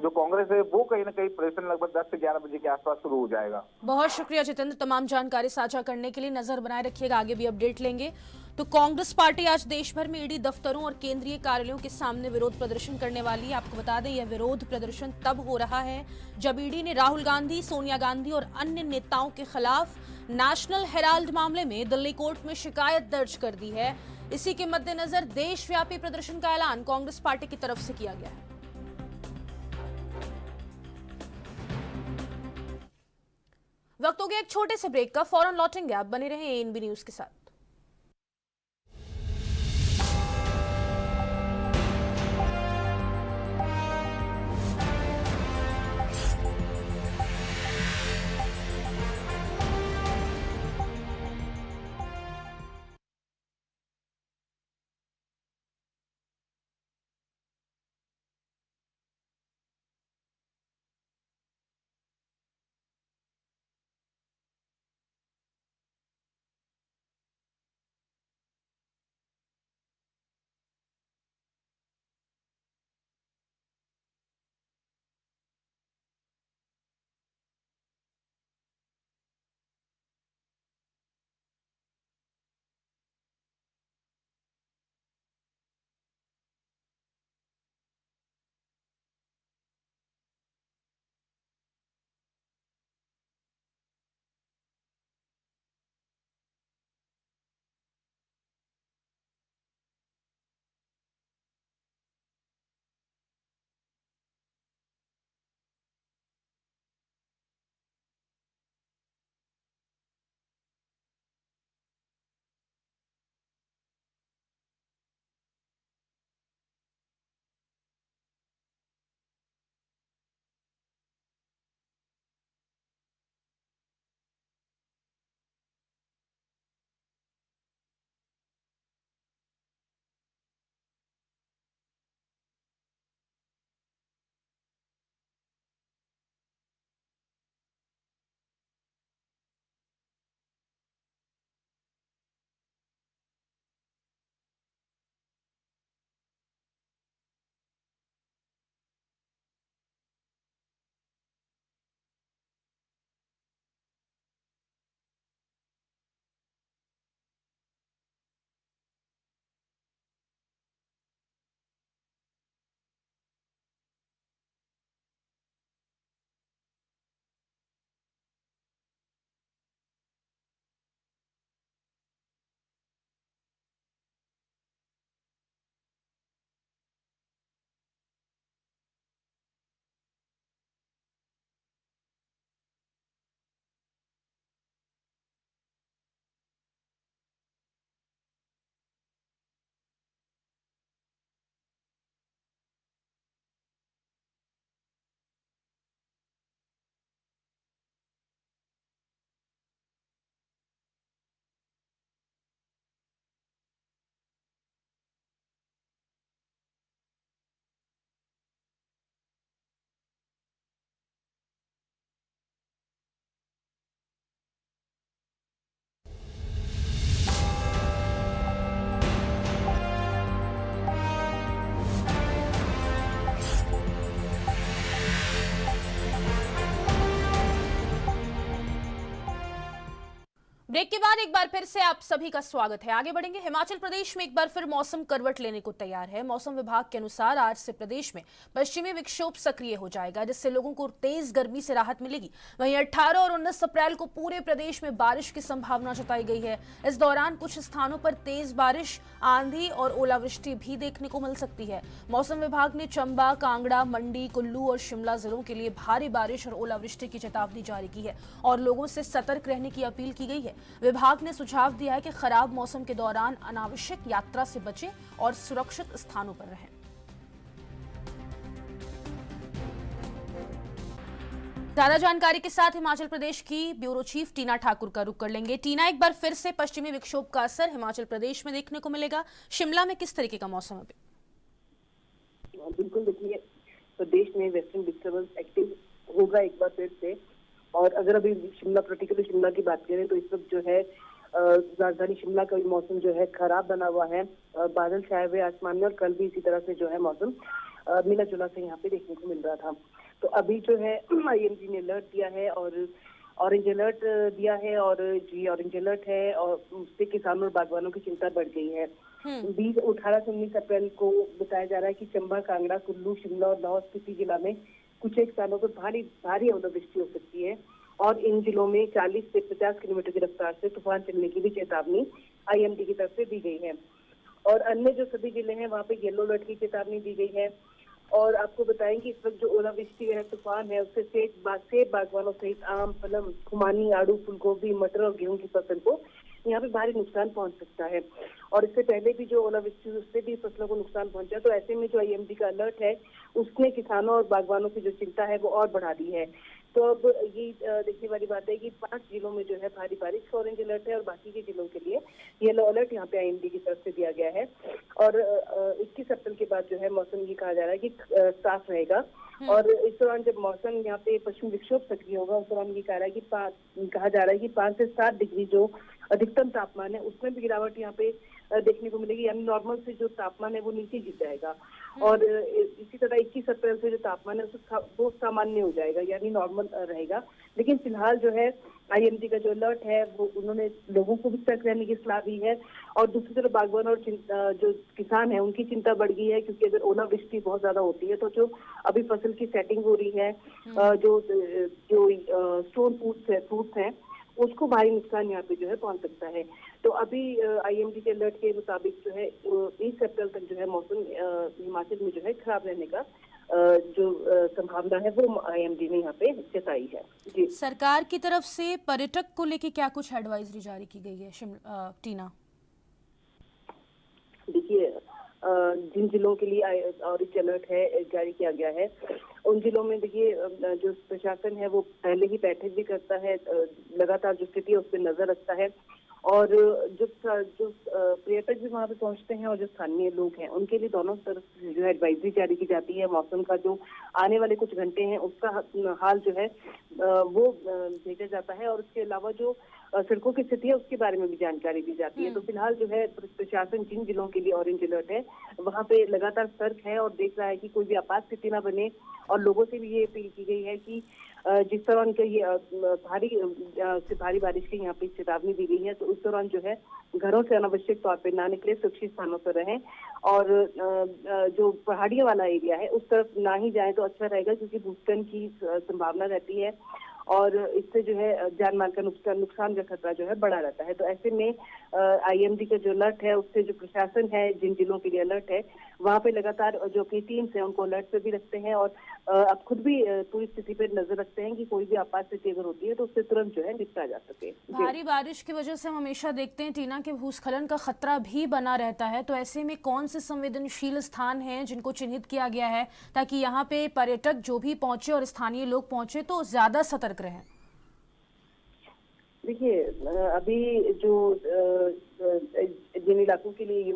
जो कांग्रेस है वो कहीं ना कहीं प्रदर्शन लगभग 10 से 11 बजे के आसपास शुरू हो जाएगा। बहुत शुक्रिया जितेंद्र, तमाम जानकारी साझा करने के लिए। नजर बनाए रखिएगा, आगे भी अपडेट लेंगे। तो कांग्रेस पार्टी आज देश भर में ईडी दफ्तरों और केंद्रीय कार्यालयों के सामने विरोध प्रदर्शन करने वाली है। आपको बता दें, यह विरोध प्रदर्शन तब हो रहा है जब ईडी ने राहुल गांधी, सोनिया गांधी और अन्य नेताओं के खिलाफ नेशनल हेराल्ड मामले में दिल्ली कोर्ट में शिकायत दर्ज कर दी है। इसी के मद्देनजर देशव्यापी प्रदर्शन का ऐलान कांग्रेस पार्टी की तरफ से किया गया है। वक्त हो गया एक छोटे से ब्रेक का, फौरन लौटेंगे, आप बने रहें एएनबी न्यूज के साथ। ब्रेक के बाद एक बार फिर से आप सभी का स्वागत है। आगे बढ़ेंगे। हिमाचल प्रदेश में एक बार फिर मौसम करवट लेने को तैयार है। मौसम विभाग के अनुसार आज से प्रदेश में पश्चिमी विक्षोभ सक्रिय हो जाएगा, जिससे लोगों को तेज गर्मी से राहत मिलेगी। वहीं 18 और 19 अप्रैल को पूरे प्रदेश में बारिश की संभावना जताई गई है। इस दौरान कुछ स्थानों पर तेज बारिश, आंधी और ओलावृष्टि भी देखने को मिल सकती है। मौसम विभाग ने चंबा, कांगड़ा, मंडी, कुल्लू और शिमला जिलों के लिए भारी बारिश और ओलावृष्टि की चेतावनी जारी की है और लोगों से सतर्क रहने की अपील की गई है। विभाग ने सुझाव दिया है कि खराब मौसम के दौरान अनावश्यक यात्रा से बचें और सुरक्षित स्थानों पर रहें। ज्यादा जानकारी के साथ हिमाचल प्रदेश की ब्यूरो चीफ टीना ठाकुर का रुख कर लेंगे। टीना, एक बार फिर से पश्चिमी विक्षोभ का असर हिमाचल प्रदेश में देखने को मिलेगा। शिमला में किस तरीके का मौसम है? बिल्कुल, देखिए प्रदेश में वेस्टर्न डिस्टर्बेंस एक्टिव होगा एक बार फिर से। और अगर अभी शिमला, पर्टिकुलर शिमला की बात करें तो इस वक्त जो है राजधानी शिमला का भी मौसम जो है खराब बना हुआ है। बादल छाए हुए आसमान में और कल भी इसी तरह से जो है मौसम मिला जुला से यहाँ पे देखने को मिल रहा था। तो अभी जो है आईएमडी ने अलर्ट दिया है और ऑरेंज अलर्ट दिया है और जी ऑरेंज अलर्ट है और उससे किसानों और बागवानों की चिंता बढ़ गई है। 18 से 19 अप्रैल को बताया जा रहा है कि चंबा, कांगड़ा, कुल्लू, शिमला और लाहौल स्पीति जिला में कुछ एक स्थानों पर भारी ओलावृष्टि हो सकती है और इन जिलों में 40 से 50 किलोमीटर की रफ्तार से तूफान चलने की भी चेतावनी आईएमडी की तरफ से दी गई है। और अन्य जो सभी जिले हैं वहाँ पे येलो अलर्ट की चेतावनी दी गई है और आपको बताएं कि इस वक्त जो ओलावृष्टि है, तूफान है, उससे सेब बागवानों सहित आम, फलम, खुमानी, आड़ू, फूलगोभी, मटर और गेहूं की फसल को यहाँ पे भारी नुकसान पहुंच सकता है। और इससे पहले भी जो ओलावृष्टि उससे भी फसलों को नुकसान पहुंचा, तो ऐसे में जो आईएमडी का अलर्ट है उसने किसानों और बागवानों की जो चिंता है वो और बढ़ा दी है। तो अब ये देखने वाली बात है कि 5 जिलों में जो है भारी बारिश का ऑरेंज अलर्ट है और बाकी के जिलों के लिए येलो अलर्ट यहाँ पे आईएमडी की तरफ से दिया गया है। और 21 अप्रैल के बाद जो है मौसम ये कहा जा रहा है कि साफ रहेगा। और इस दौरान जब मौसम यहाँ पे पश्चिमी विक्षोभ सक्रिय होगा, उस दौरान ये कहा जा रहा है कि 5 से 7 डिग्री जो अधिकतम तापमान है उसमें भी गिरावट यहाँ पे देखने को मिलेगी, यानी नॉर्मल से जो तापमान है वो नीचे गिर जाएगा। और इसी तरह 21 अप्रैल से जो तापमान है वो सामान्य हो जाएगा, यानी नॉर्मल रहेगा। लेकिन फिलहाल जो है आईएमडी का जो अलर्ट है वो उन्होंने लोगों को भी सतर्क रहने की सलाह दी है। और दूसरी तरफ बागवान और जो किसान है उनकी चिंता बढ़ गई है, क्योंकि अगर ओलावृष्टि बहुत ज्यादा होती है तो जो अभी फसल की सेटिंग हो रही है, जो स्टोन फ्रूट्स हैं उसको भारी नुकसान यहाँ पे जो है पहुंच सकता है। तो अभी आईएमडी के अलर्ट के मुताबिक जो है 20 अप्रैल तक जो है मौसम हिमाचल में जो है खराब रहने का जो संभावना है वो आईएमडी ने यहाँ पे जताई है। जी, सरकार की तरफ से पर्यटक को लेके क्या कुछ एडवाइजरी जारी की गई है टीना? देखिए, जिन जिलों के लिए ऑरेंज अलर्ट है जारी किया गया है उन जिलों में देखिए जो प्रशासन है वो पहले ही बैठक भी करता है, लगातार जो स्थिति है उस पर नजर रखता है। और जो पर्यटक भी वहाँ पे पहुंचते हैं और जो स्थानीय लोग हैं उनके लिए दोनों तरफ से जो है एडवाइजरी जारी की जाती है। मौसम का जो आने वाले कुछ घंटे हैं उसका हाल जो है वो भेजा जाता है। और उसके अलावा जो सड़कों की स्थिति है उसके बारे में भी जानकारी दी जाती है। तो फिलहाल जो है प्रशासन जिन जिलों के लिए ऑरेंज अलर्ट है वहाँ पे लगातार सतर्क है और देख रहा है कि कोई भी आपात स्थिति ना बने। और लोगों से भी ये अपील की गई है कि जिस दौरान के ये भारी बारिश की यहाँ पे चेतावनी दी गई है, तो उस दौरान जो है घरों से अनावश्यक तौर पे ना निकले, सुरक्षित स्थानों पर रहें। और जो पहाड़ियों वाला एरिया है उस तरफ ना ही जाए तो अच्छा रहेगा, क्योंकि भूस्खलन की संभावना रहती है और इससे जो है जान माल का नुकसान का खतरा जो है बढ़ा रहता है। तो ऐसे में आईएमडी का जो अलर्ट है उससे जो प्रशासन है जिन जिलों के लिए अलर्ट है वहाँ पे लगातार जो अपनी टीम्स है उनको अलर्ट पे भी रखते हैं और अब खुद भी पूरी स्थिति पर नजर रखते हैं कि कोई भी आपात स्थिति अगर होती है तो उससे तुरंत जो है निपटा जा सके। भारी बारिश की वजह से हम हमेशा देखते हैं टीना के भूस्खलन का खतरा भी बना रहता है, तो ऐसे में कौन से संवेदनशील स्थान हैं जिनको चिन्हित किया गया है ताकि यहाँ पे पर्यटक जो भी पहुंचे और स्थानीय लोग पहुंचे तो ज्यादा सतर्क रहें? देखिए, अभी जो जिन इलाकों के लिए ये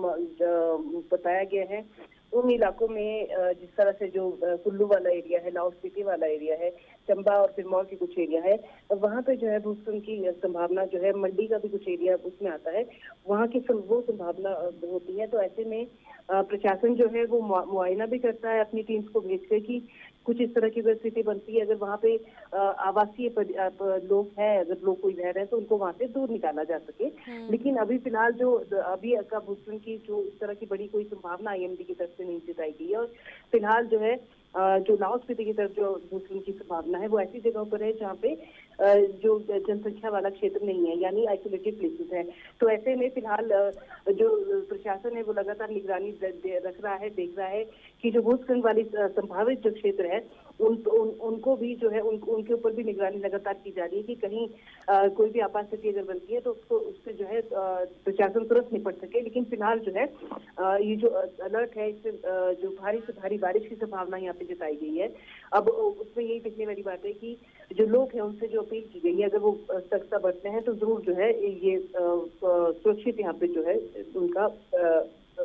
बताया गया है उन इलाकों में जिस तरह से जो कुल्लू वाला एरिया है, लाहौल स्पीति वाला एरिया है, चंबा और सिरमौर की कुछ एरिया है, वहाँ पे जो है भूस्खलन की संभावना जो है, मंडी का भी कुछ एरिया उसमें आता है, वहाँ की वो संभावना होती है। तो ऐसे में प्रशासन जो है वो मुआयना भी करता है अपनी टीम्स को भेज कर कि कुछ इस तरह की स्थिति बनती है, अगर वहाँ पे आवासीय लोग हैं, अगर लोग कोई रह रहे हैं तो उनको वहाँ से दूर निकाला जा सके। लेकिन अभी फिलहाल जो अभी का भूस्खलन की जो इस तरह की बड़ी कोई संभावना आईएमडी की तरफ से नहीं जताई गई है। और फिलहाल जो है जो लाहौल स्पीति की तरफ जो भूस्खलन की संभावना है वो ऐसी जगहों पर है जहाँ पे जो जनसंख्या वाला क्षेत्र नहीं है, यानी आइसोलेटेड प्लेसेस है। तो ऐसे में फिलहाल जो प्रशासन है वो लगातार निगरानी रख रहा है, देख रहा है कि जो भूस्खलन वाली संभावित जो क्षेत्र है उनको भी जो है उनके ऊपर भी निगरानी लगातार की जा रही है कि कहीं कोई भी आपात स्थिति अगर बनती है तो उससे जो है प्रशासन तुरंत निपट सके। लेकिन फिलहाल जो है ये जो अलर्ट है इससे जो भारी से भारी बारिश की संभावना यहाँ पे जताई गई है। अब उसमें यही देखने वाली बात है कि जो लोग हैं उनसे जो अपील की गई है अगर वो सतर्कता बरतते हैं तो जरूर जो है ये सुरक्षित यहाँ पे जो है उनका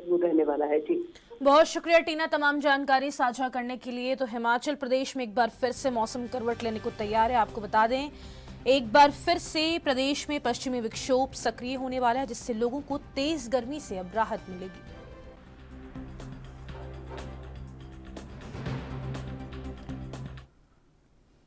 वो रहने वाला है। जी, बहुत शुक्रिया टीना तमाम जानकारी साझा करने के लिए। तो हिमाचल प्रदेश में एक बार फिर से मौसम करवट लेने को तैयार है। आपको बता दें एक बार फिर से प्रदेश में पश्चिमी विक्षोभ सक्रिय होने वाला है, जिससे लोगों को तेज गर्मी से अब राहत मिलेगी।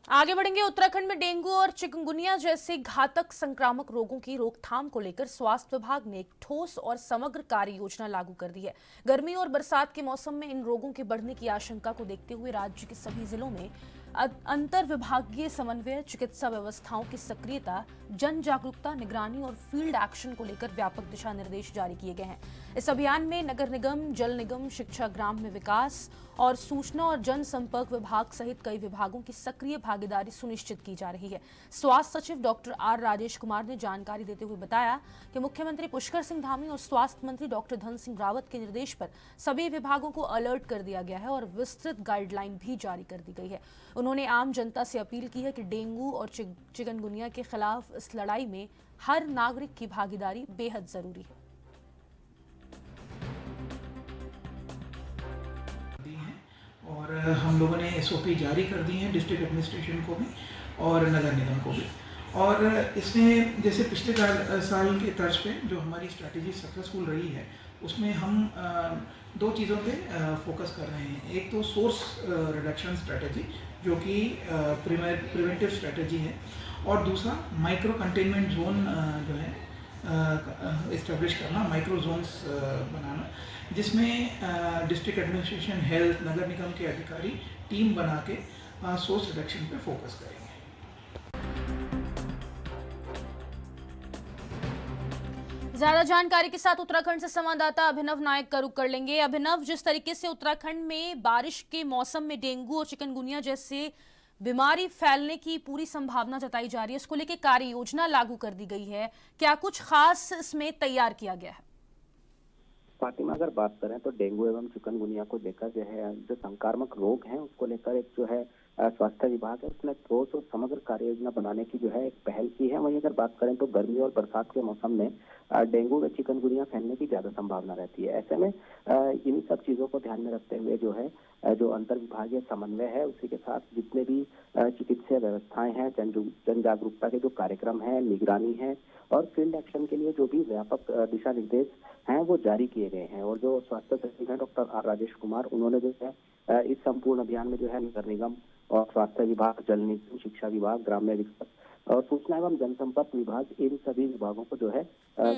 आगे बढ़ेंगे। उत्तराखंड में डेंगू और चिकनगुनिया जैसे घातक संक्रामक रोगों की रोकथाम को लेकर स्वास्थ्य विभाग ने एक ठोस और समग्र कार्य योजना लागू कर दी है। गर्मी और बरसात के मौसम में इन रोगों के बढ़ने की आशंका को देखते हुए राज्य के सभी जिलों में अंतर विभागीय समन्वय, चिकित्सा व्यवस्थाओं की सक्रियता, जन जागरूकता, निगरानी और फील्ड एक्शन को लेकर व्यापक दिशा निर्देश जारी किए गए हैं। इस अभियान में नगर निगम, जल निगम, शिक्षा, ग्राम्य विकास और सूचना और जनसंपर्क विभाग सहित कई विभागों की सक्रिय भागीदारी सुनिश्चित की जा रही है। स्वास्थ्य सचिव डॉक्टर आर राजेश कुमार ने जानकारी देते हुए बताया कि मुख्यमंत्री पुष्कर सिंह धामी और स्वास्थ्य मंत्री डॉक्टर धन सिंह रावत के निर्देश पर सभी विभागों को अलर्ट कर दिया गया है और विस्तृत गाइडलाइन भी जारी कर दी गई है। उन्होंने आम जनता से अपील की है कि डेंगू और चिकनगुनिया के खिलाफ इस लड़ाई में हर नागरिक की भागीदारी बेहद जरूरी है। और हम लोगों ने एसओपी जारी कर दी है डिस्ट्रिक्ट एडमिनिस्ट्रेशन को भी और नगर निगम को भी। और इसमें जैसे पिछले साल के तर्ज पे जो हमारी स्ट्रैटेजी सक्सेसफुल रही है, उसमें हम दो चीज़ों पे फोकस कर रहे हैं। एक तो सोर्स रिडक्शन स्ट्रैटेजी जो कि प्रिवेंटिव स्ट्रैटेजी है, और दूसरा माइक्रो कंटेनमेंट जोन जो है इस्टेब्लिश करना, माइक्रो जोन्स बनाना, जिसमें डिस्ट्रिक्ट एडमिनिस्ट्रेशन, हेल्थ, नगर निगम के अधिकारी टीम बना के सोर्स रिडक्शन पे फोकस करेंगे। ज्यादा जानकारी के साथ उत्तराखंड से संवाददाता अभिनव नायक का रुख कर लेंगे। अभिनव, जिस तरीके से उत्तराखंड में बारिश के मौसम में डेंगू और चिकनगुनिया जैसे बीमारी फैलने की पूरी संभावना जताई जा रही है, इसको लेकर कार्य योजना लागू कर दी गई है, क्या कुछ खास इसमें तैयार किया गया है? फातिमा, अगर बात करें तो डेंगू एवं चिकनगुनिया को लेकर जो है, जो संक्रामक रोग हैं उसको लेकर एक जो है स्वास्थ्य विभाग है, उसने ठोस और समग्र कार्य योजना बनाने की जो है एक पहल की है। वहीं अगर बात करें तो गर्मी और बरसात के मौसम में डेंगू व चिकनगुनिया फैलने की ज्यादा संभावना रहती है। ऐसे में इन सब चीजों को ध्यान में रखते हुए जो है जो अंतर विभागीय समन्वय है, उसी के साथ जितने भी चिकित्सा व्यवस्थाएं हैं, जन जागरूकता के जो कार्यक्रम है, निगरानी है और फील्ड एक्शन के लिए जो भी व्यापक दिशा निर्देश हैं वो जारी किए गए हैं। और जो स्वास्थ्य सचिव हैं डॉक्टर आर राजेश कुमार, उन्होंने जो है इस संपूर्ण अभियान में जो है नगर निगम और स्वास्थ्य विभाग, जल निगम, शिक्षा विभाग, ग्राम्य विकास और सूचना एवं जनसंपर्क विभाग, इन सभी विभागों को जो है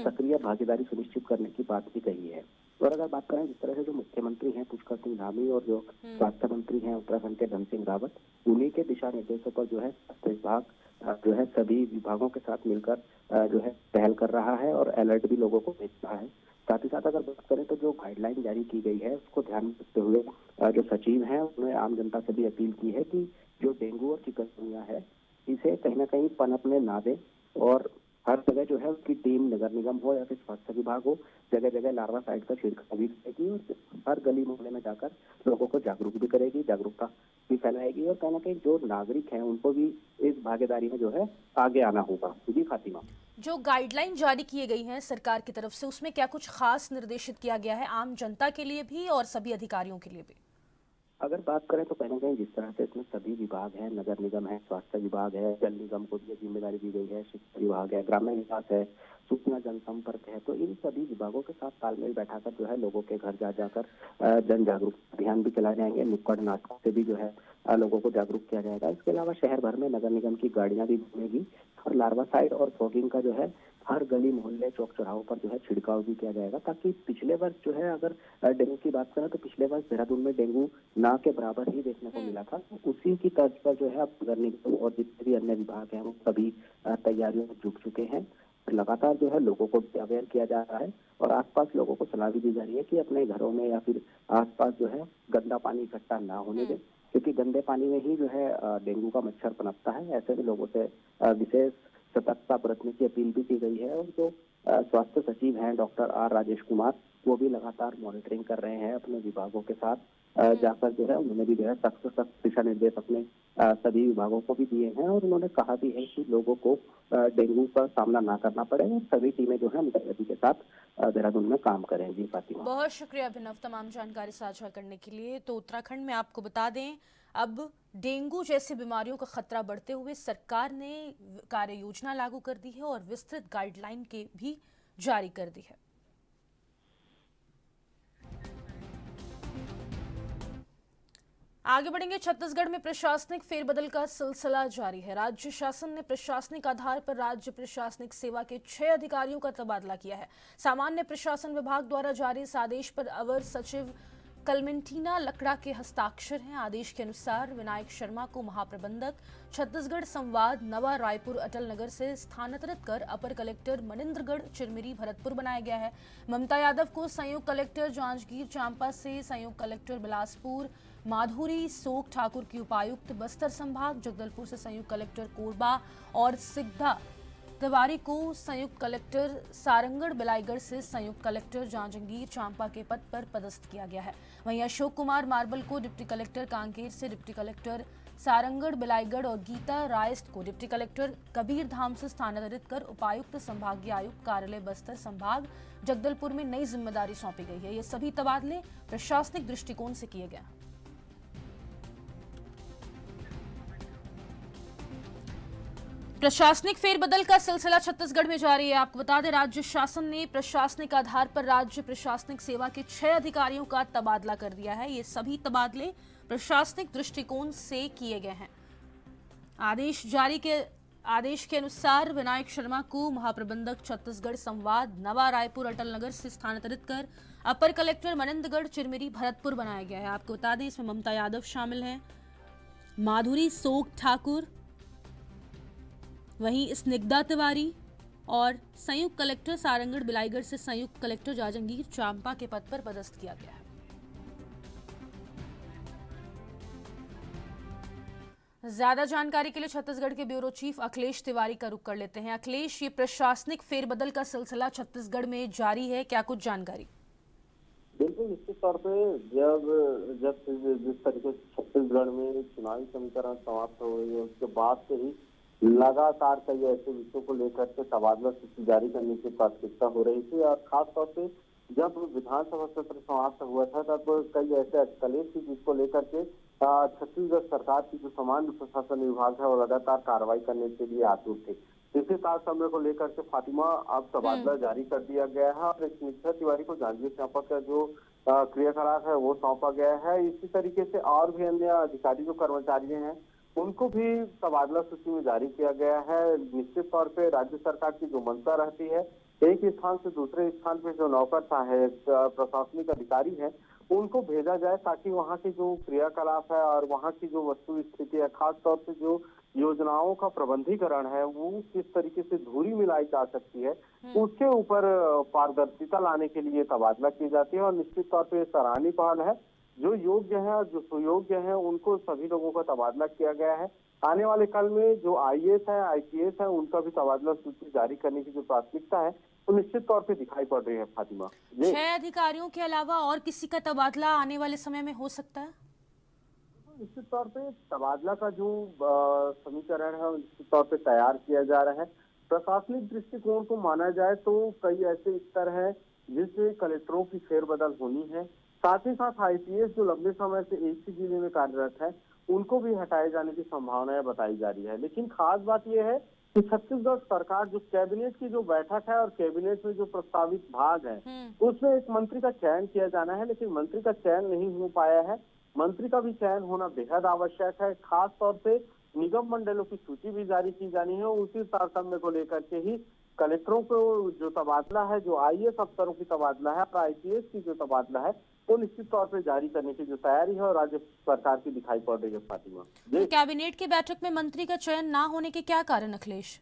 सक्रिय भागीदारी सुनिश्चित करने की बात भी कही है। और अगर बात करें जिस तरह से जो मुख्यमंत्री हैं पुष्कर सिंह धामी और जो स्वास्थ्य मंत्री हैं उत्तराखंड के धन सिंह रावत, उन्हीं के दिशा निर्देशों पर जो है स्वास्थ्य विभाग जो है सभी विभागों के साथ मिलकर जो है पहल कर रहा है और अलर्ट भी लोगों को भेज रहा है। साथ ही साथ अगर बात करें तो जो गाइडलाइन जारी की गई है उसको ध्यान में रखते हुए जो सचिव हैं उन्होंने आम जनता से भी अपील की है कि जो डेंगू और चिकनगुनिया है इसे कहीं ना कहीं पनपने ना दें और हर जगह जो है उसकी टीम, नगर निगम हो या फिर स्वास्थ्य विभाग हो, जगह जगह लार्वा साइट का छिड़काव भी करेगी और हर गली मोहल्ले में जाकर लोगों को जागरूक भी करेगी, जागरूकता भी फैलाएगी और कहीं ना कहीं जो नागरिक हैं उनको भी इस भागीदारी में जो है आगे आना होगा। जी फातिमा, जो गाइडलाइन जारी की गई हैं सरकार की तरफ से, उसमें क्या कुछ खास निर्देशित किया गया है आम जनता के लिए भी और सभी अधिकारियों के लिए भी? अगर बात करें तो कहीं ना कहीं जिस तरह से इसमें सभी विभाग हैं, नगर निगम है, स्वास्थ्य विभाग है, जल निगम को भी जिम्मेदारी दी गई है, शिक्षा विभाग है, ग्राम्य विकास है, सूचना जनसंपर्क है, तो इन सभी विभागों के साथ तालमेल बैठाकर जो है लोगों के घर जा जाकर जन जागरूकता अभियान भी चलाए जाएंगे। नुक्कड़ नाटकों से भी जो है लोगों को जागरूक किया जाएगा। इसके अलावा शहर भर में नगर निगम की गाड़ियां भी घूमेगी और लार्वासाइड और फॉगिंग का जो है हर गली मोहल्ले चौक चौराहों पर जो है छिड़काव भी किया जाएगा, ताकि पिछले वर्ष जो है अगर डेंगू की बात करें तो पिछले वर्ष देहरादून में डेंगू ना के बराबर ही देखने को मिला था। उसी की तर्ज पर जो है अब नगर निगम और जितने भी अन्य विभाग हैं वो सभी तैयारियों में जुट चुके हैं। लगातार जो है लोगों को अवेयर किया जा रहा है और आसपास लोगों को सलाह भी दी जा रही है कि अपने घरों में या फिर आसपास जो है गंदा पानी इकट्ठा ना होने दें, क्योंकि गंदे पानी में ही जो है डेंगू का मच्छर पनपता है। ऐसे में लोगों से विशेष सतर्कता बरतने की अपील भी की गई है। और जो स्वास्थ्य सचिव हैं डॉक्टर आर राजेश कुमार, वो भी लगातार मॉनिटरिंग कर रहे हैं अपने विभागों के साथ जाकर जो है उन्होंने भी जो है सख्त दिशा निर्देश अपने सभी विभागों को भी दिए हैं और उन्होंने कहा भी है कि लोगों को डेंगू का सामना ना करना पड़े और सभी टीमें जो है मुतल्लिका के साथ देहरादून में काम करें। जी फातिमा, बहुत शुक्रिया अभिनव तमाम जानकारी साझा करने के लिए। तो उत्तराखंड में आपको बता दें अब डेंगू जैसी बीमारियों का खतरा बढ़ते हुए सरकार ने कार्य योजना लागू कर दी है और विस्तृत गाइडलाइन के भी जारी कर दी है। आगे बढ़ेंगे। छत्तीसगढ़ में प्रशासनिक फेरबदल का सिलसिला जारी है। राज्य शासन ने प्रशासनिक आधार पर राज्य प्रशासनिक सेवा के 6 अधिकारियों का तबादला किया है। सामान्य प्रशासन विभाग द्वारा जारी इस आदेश पर अवर सचिव कलमेंटीना लकड़ा के हस्ताक्षर हैं। आदेश के अनुसार विनायक शर्मा को महाप्रबंधक छत्तीसगढ़ संवाद नवा रायपुर अटल नगर से स्थानांतरित कर अपर कलेक्टर मनिंद्रगढ़ चिरमिरी भरतपुर बनाया गया है। ममता यादव को संयुक्त कलेक्टर जांजगीर चांपा से संयुक्त कलेक्टर बिलासपुर, माधुरी सोक ठाकुर की उपायुक्त बस्तर संभाग, जगदलपुर से संयुक्त कलेक्टर कोरबा और सिग्धा तिवारी को संयुक्त कलेक्टर सारंगढ़ बिलाईगढ़ से संयुक्त कलेक्टर जांजगीर चांपा के पद पर पदस्थ किया गया है। वहीं अशोक कुमार मार्बल को डिप्टी कलेक्टर कांकेर से डिप्टी कलेक्टर सारंगढ़ बिलाईगढ़ और गीता रायस्ट को डिप्टी कलेक्टर कबीर धाम से स्थानांतरित कर उपायुक्त संभागीय आयुक्त कार्यालय बस्तर संभाग जगदलपुर में नई जिम्मेदारी सौंपी गई है। ये सभी तबादले प्रशासनिक दृष्टिकोण से किए गए। प्रशासनिक फेरबदल का सिलसिला छत्तीसगढ़ में जारी है। आपको बता दें, राज्य शासन ने प्रशासनिक आधार पर राज्य प्रशासनिक सेवा के 6 अधिकारियों का तबादला कर दिया है। ये सभी तबादले प्रशासनिक दृष्टिकोण से किए गए हैं। आदेश के अनुसार विनायक शर्मा को महाप्रबंधक छत्तीसगढ़ संवाद नवा रायपुर अटल नगर से स्थानांतरित कर अपर कलेक्टर मनिंद्रगढ़ चिरमिरी भरतपुर बनाया गया है। आपको बता दें, इसमें ममता यादव शामिल हैं, माधुरी सोक ठाकुर, वहीं स्निग्धा तिवारी और संयुक्त कलेक्टर सारंगढ़ बिलाईगढ़ से संयुक्त कलेक्टर जांजगीर चांपा के पद पर पदस्थ किया गया है। ज्यादा जानकारी के लिए छत्तीसगढ़ के ब्यूरो चीफ अखिलेश तिवारी का रुख कर लेते हैं। अखिलेश, ये प्रशासनिक फेरबदल का सिलसिला छत्तीसगढ़ में जारी है, क्या कुछ जानकारी? बिल्कुल, निश्चित तौर पे जब जिस तरीके से छत्तीसगढ़ में चुनावी समीकरण समाप्त हो गई है, उसके बाद से ही लगातार कई ऐसे विषयों को लेकर के तबादला सूची जारी करने की प्राथमिकता हो रही थी। और खास तौर पे जब विधानसभा सत्र समाप्त हुआ था तब कई ऐसे अटकलें थी जिसको लेकर के छत्तीसगढ़ सरकार की जो सामान्य प्रशासन विभाग है वो लगातार कार्रवाई करने के लिए आतुर थे। इसी तारतम्य को लेकर के फातिमा अब तबादला जारी कर दिया गया है और स्निग्धा तिवारी को जांजगीर चांपा का जो क्रियाकलाप है वो सौंपा गया है। इसी तरीके से और भी अन्य अधिकारी जो कर्मचारी हैं उनको भी तबादला सूची में जारी किया गया है। निश्चित तौर पे राज्य सरकार की जो मंशा रहती है, एक स्थान से दूसरे स्थान पे जो नौकर सहायक प्रशासनिक अधिकारी है उनको भेजा जाए ताकि वहाँ की जो क्रियाकलाप है और वहाँ की जो वस्तु स्थिति है, खास तौर से जो योजनाओं का प्रबंधीकरण है वो किस तरीके से धुरी मिलाई जा सकती है, उसके ऊपर पारदर्शिता लाने के लिए तबादला की जाती है। और निश्चित तौर पे सराहनीय पहल है। जो योग्य है और जो सुयोग्य है उनको सभी लोगों का तबादला किया गया है। आने वाले कल में जो IAS है, IPS है, उनका भी तबादला सूची जारी करने की जो प्राथमिकता है वो निश्चित तौर पे दिखाई पड़ रही है। फातिमा, 6 अधिकारियों के अलावा और किसी का तबादला आने वाले समय में हो सकता है? निश्चित तौर पे तबादला का जो समीकरण है निश्चित तौर पे तैयार किया जा रहा है। प्रशासनिक दृष्टिकोण को माना जाए तो कई ऐसे स्तर है जिससे कलेक्टरों की फेरबदल होनी है। साथ ही साथ IPS जो लंबे समय से एक ही जिले में कार्यरत है उनको भी हटाए जाने की संभावनाएं बताई जा रही है। लेकिन खास बात यह है कि छत्तीसगढ़ सरकार जो कैबिनेट की जो बैठक है और कैबिनेट में जो प्रस्तावित भाग है उसमें एक मंत्री का चयन किया जाना है, लेकिन मंत्री का चयन नहीं हो पाया है। मंत्री का भी चयन होना बेहद आवश्यक है। खास तौर पे निगम मंडलों की सूची भी जारी की जानी है। उसी तारतम्य को लेकर के ही कलेक्टरों को जो तबादला है, जो IAS अफसरों की तबादला है और IPS की जो तबादला है वो निश्चित तौर पे जारी करने की जो तैयारी है और राज्य सरकार की दिखाई पड़ रही है। फातिमा, कैबिनेट की बैठक में मंत्री का चयन ना होने के क्या कारण अखिलेश?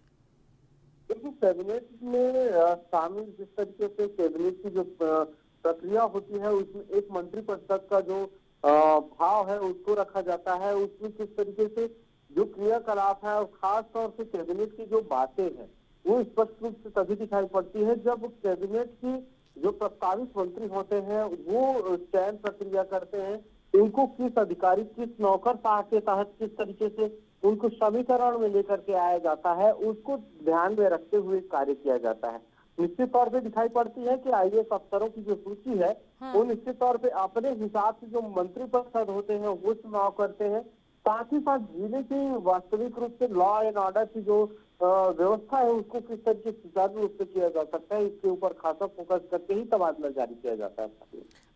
देखिए, कैबिनेट में शामिल जिस तरीके से कैबिनेट की जो प्रक्रिया होती है उसमें एक मंत्री पद तक का जो भाव है उसको रखा जाता है। उसमें किस तरीके से जो क्रियाकलाप है और खास तौर से कैबिनेट की जो बातें हैं वो स्पष्ट रूप से तभी दिखाई पड़ती है जब कैबिनेट की जो प्रस्तावित मंत्री होते हैं वो चयन प्रक्रिया करते हैं। उनको किस अधिकारी, किस नौकरशाह के तहत किस तरीके से उनको समीकरण में लेकर के आया जाता है उसको ध्यान में रखते हुए कार्य किया जाता है। निश्चित तौर पे दिखाई पड़ती है कि IAS अफसरों की जो सूची है वो निश्चित तौर पे अपने हिसाब से जो मंत्री परिषद होते हैं वो चुनाव करते हैं। साथ ही साथ जिले की वास्तविक रूप से लॉ एंड ऑर्डर की जो व्यवस्था है उसको किस तरीके से सुचारू रूप से किया जा सकता है, इसके ऊपर खासा फोकस करके ही तबादला जारी किया जाता है।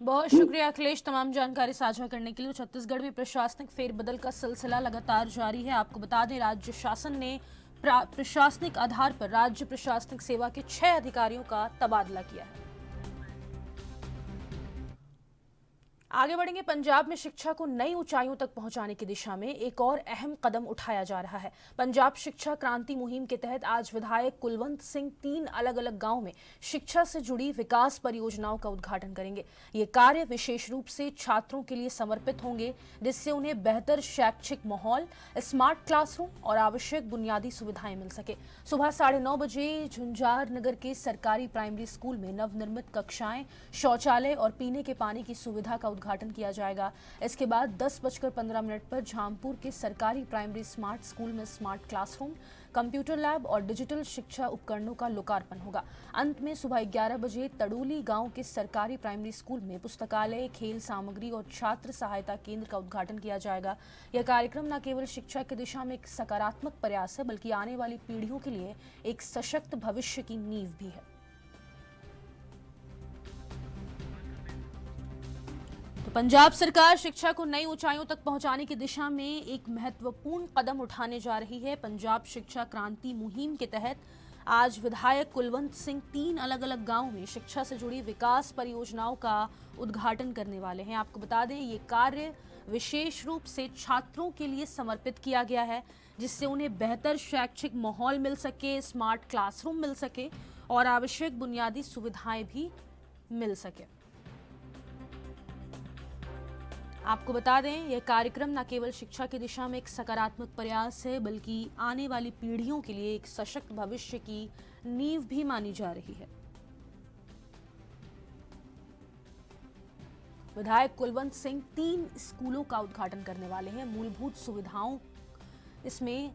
बहुत शुक्रिया अखिलेश तमाम जानकारी साझा करने के लिए। छत्तीसगढ़ में प्रशासनिक फेरबदल का सिलसिला लगातार जारी है। आपको बता दें, राज्य शासन ने प्रशासनिक आधार पर राज्य प्रशासनिक सेवा के 6 अधिकारियों का तबादला किया है। आगे बढ़ेंगे। पंजाब में शिक्षा को नई ऊंचाइयों तक पहुंचाने की दिशा में एक और अहम कदम उठाया जा रहा है। पंजाब शिक्षा क्रांति मुहिम के तहत आज विधायक कुलवंत सिंह 3 अलग अलग गांव में शिक्षा से जुड़ी विकास परियोजनाओं का उद्घाटन करेंगे। ये कार्य विशेष रूप से छात्रों के लिए समर्पित होंगे, जिससे उन्हें बेहतर शैक्षिक माहौल, स्मार्ट क्लासरूम और आवश्यक बुनियादी सुविधाएं मिल सके। सुबह 9:30 बजे झुंझार नगर के सरकारी प्राइमरी स्कूल में नवनिर्मित कक्षाएं, शौचालय और पीने के पानी की सुविधा का उद्घाटन किया जाएगा। इसके बाद 10:15 पर झामपुर के सरकारी प्राइमरी स्मार्ट स्कूल में स्मार्ट क्लासरूम, कंप्यूटर लैब और डिजिटल शिक्षा उपकरणों का लोकार्पण होगा। अंत में सुबह 11 बजे तड़ोली गांव के सरकारी प्राइमरी स्कूल में पुस्तकालय, खेल सामग्री और छात्र सहायता केंद्र का उद्घाटन किया जाएगा। यह कार्यक्रम न केवल शिक्षा की दिशा में एक सकारात्मक प्रयास है, बल्कि आने वाली पीढ़ियों के लिए एक सशक्त भविष्य की नींव भी है। तो पंजाब सरकार शिक्षा को नई ऊंचाइयों तक पहुंचाने की दिशा में एक महत्वपूर्ण कदम उठाने जा रही है। पंजाब शिक्षा क्रांति मुहिम के तहत आज विधायक कुलवंत सिंह 3 अलग अलग गांव में शिक्षा से जुड़ी विकास परियोजनाओं का उद्घाटन करने वाले हैं। आपको बता दें, ये कार्य विशेष रूप से छात्रों के लिए समर्पित किया गया है, जिससे उन्हें बेहतर शैक्षिक माहौल मिल सके, स्मार्ट क्लासरूम मिल सके और आवश्यक बुनियादी सुविधाएं भी मिल सके। आपको बता दें, यह कार्यक्रम न केवल शिक्षा की दिशा में एक सकारात्मक प्रयास है, बल्कि आने वाली पीढ़ियों के लिए एक सशक्त भविष्य की नींव भी मानी जा रही है। विधायक कुलवंत सिंह 3 स्कूलों का उद्घाटन करने वाले हैं। मूलभूत सुविधाओं इसमें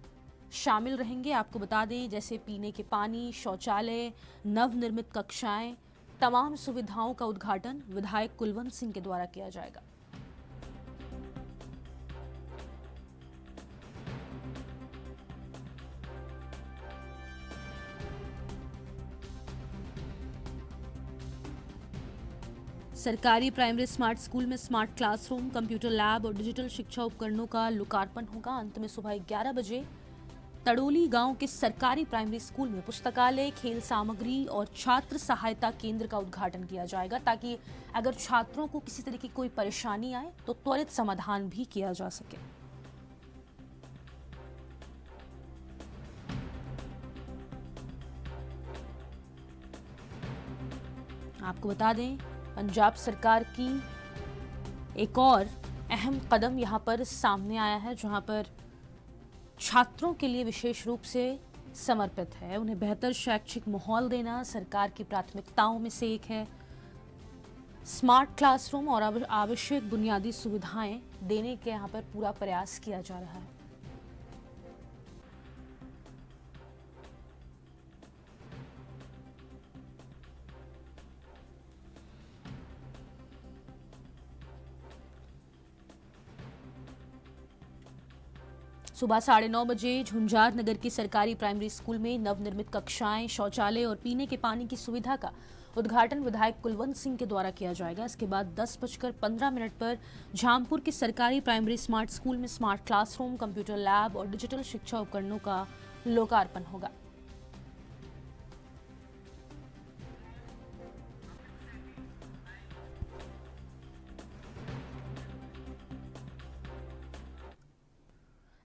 शामिल रहेंगे। आपको बता दें, जैसे पीने के पानी, शौचालय, नवनिर्मित कक्षाएं, तमाम सुविधाओं का उद्घाटन विधायक कुलवंत सिंह के द्वारा किया जाएगा। सरकारी प्राइमरी स्मार्ट स्कूल में स्मार्ट क्लासरूम, कंप्यूटर लैब और डिजिटल शिक्षा उपकरणों का लोकार्पण होगा। अंत में सुबह 11 बजे तड़ोली गांव के सरकारी प्राइमरी स्कूल में पुस्तकालय, खेल सामग्री और छात्र सहायता केंद्र का उद्घाटन किया जाएगा, ताकि अगर छात्रों को किसी तरह की कोई परेशानी आए तो त्वरित समाधान भी किया जा सके। आपको बता दें, पंजाब सरकार की एक और अहम कदम यहां पर सामने आया है, जहां पर छात्रों के लिए विशेष रूप से समर्पित है। उन्हें बेहतर शैक्षिक माहौल देना सरकार की प्राथमिकताओं में से एक है। स्मार्ट क्लासरूम और आवश्यक बुनियादी सुविधाएं देने के यहां पर पूरा प्रयास किया जा रहा है। सुबह 9:30 बजे झुंझार नगर की सरकारी प्राइमरी स्कूल में नवनिर्मित कक्षाएं, शौचालय और पीने के पानी की सुविधा का उद्घाटन विधायक कुलवंत सिंह के द्वारा किया जाएगा। इसके बाद 10:15 पर झामपुर के सरकारी प्राइमरी स्मार्ट स्कूल में स्मार्ट क्लासरूम, कंप्यूटर लैब और डिजिटल शिक्षा उपकरणों का लोकार्पण होगा।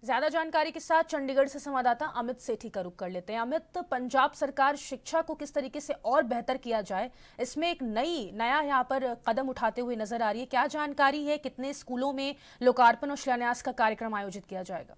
ज्यादा जानकारी के साथ चंडीगढ़ से संवाददाता अमित सेठी का रुख कर लेते हैं। अमित, पंजाब सरकार शिक्षा को किस तरीके से और बेहतर किया जाए, इसमें एक नया यहाँ पर कदम उठाते हुए नजर आ रही है। क्या जानकारी है, कितने स्कूलों में लोकार्पण और शिलान्यास का कार्यक्रम आयोजित किया जाएगा?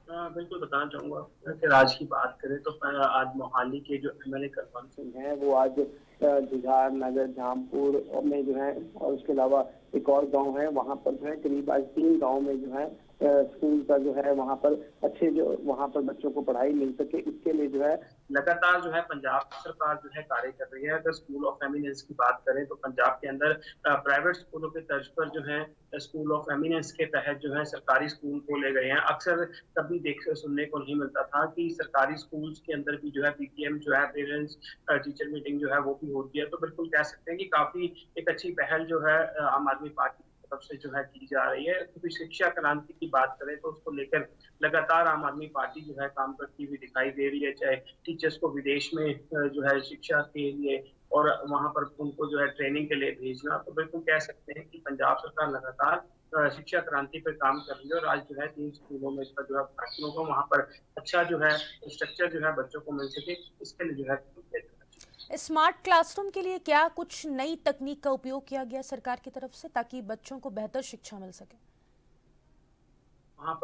बिल्कुल बताना चाहूंगा कि आज की बात करें तो आज मोहाली के जो एमएलए कुलवंत सिंह हैं, वो आज झुंझार नगर, झामपुर में जो है, और उसके अलावा एक और गांव है, वहां पर जो है करीब आज 3 गांव में जो है स्कूल का जो है वहां पर अच्छे जो वहां पर बच्चों को पढ़ाई मिल सके, इसके लिए जो है लगातार जो है पंजाब सरकार जो है कार्य कर रही है। अगर स्कूल ऑफ एमिनेंस की बात करें तो पंजाब के अंदर प्राइवेट स्कूलों के तर्ज पर जो है स्कूल ऑफ एमिनेंस के तहत जो है सरकारी स्कूल को ले गए हैं। अक्सर कभी सुनने को नहीं मिलता था कि सरकारी स्कूल के अंदर भी जो है पीटीएम जो है, पेरेंट्स टीचर मीटिंग जो है वो भी होती है। तो बिल्कुल कह सकते हैं कि काफी एक अच्छी पहल जो है आम आदमी पार्टी तरफ से जो है की जा रही है। क्योंकि शिक्षा क्रांति की बात करें तो उसको लेकर लगातार आम आदमी पार्टी जो है काम करती हुई दिखाई दे रही है। चाहे टीचर्स को विदेश में जो है शिक्षा के लिए और वहां पर उनको जो है ट्रेनिंग के लिए भेजना, तो बिल्कुल कह सकते हैं कि पंजाब सरकार लगातार शिक्षा क्रांति पर काम कर रही है और आज जो है 3 स्कूलों में इसका जो है बच्चों को वहां पर अच्छा जो है स्ट्रक्चर जो है बच्चों को मिल सके, इसके लिए जो है स्मार्ट क्लासरूम के लिए क्या कुछ नई तकनीक का उपयोग किया गया सरकार की तरफ से ताकि बच्चों को बेहतर शिक्षा मिल सके? वहाँ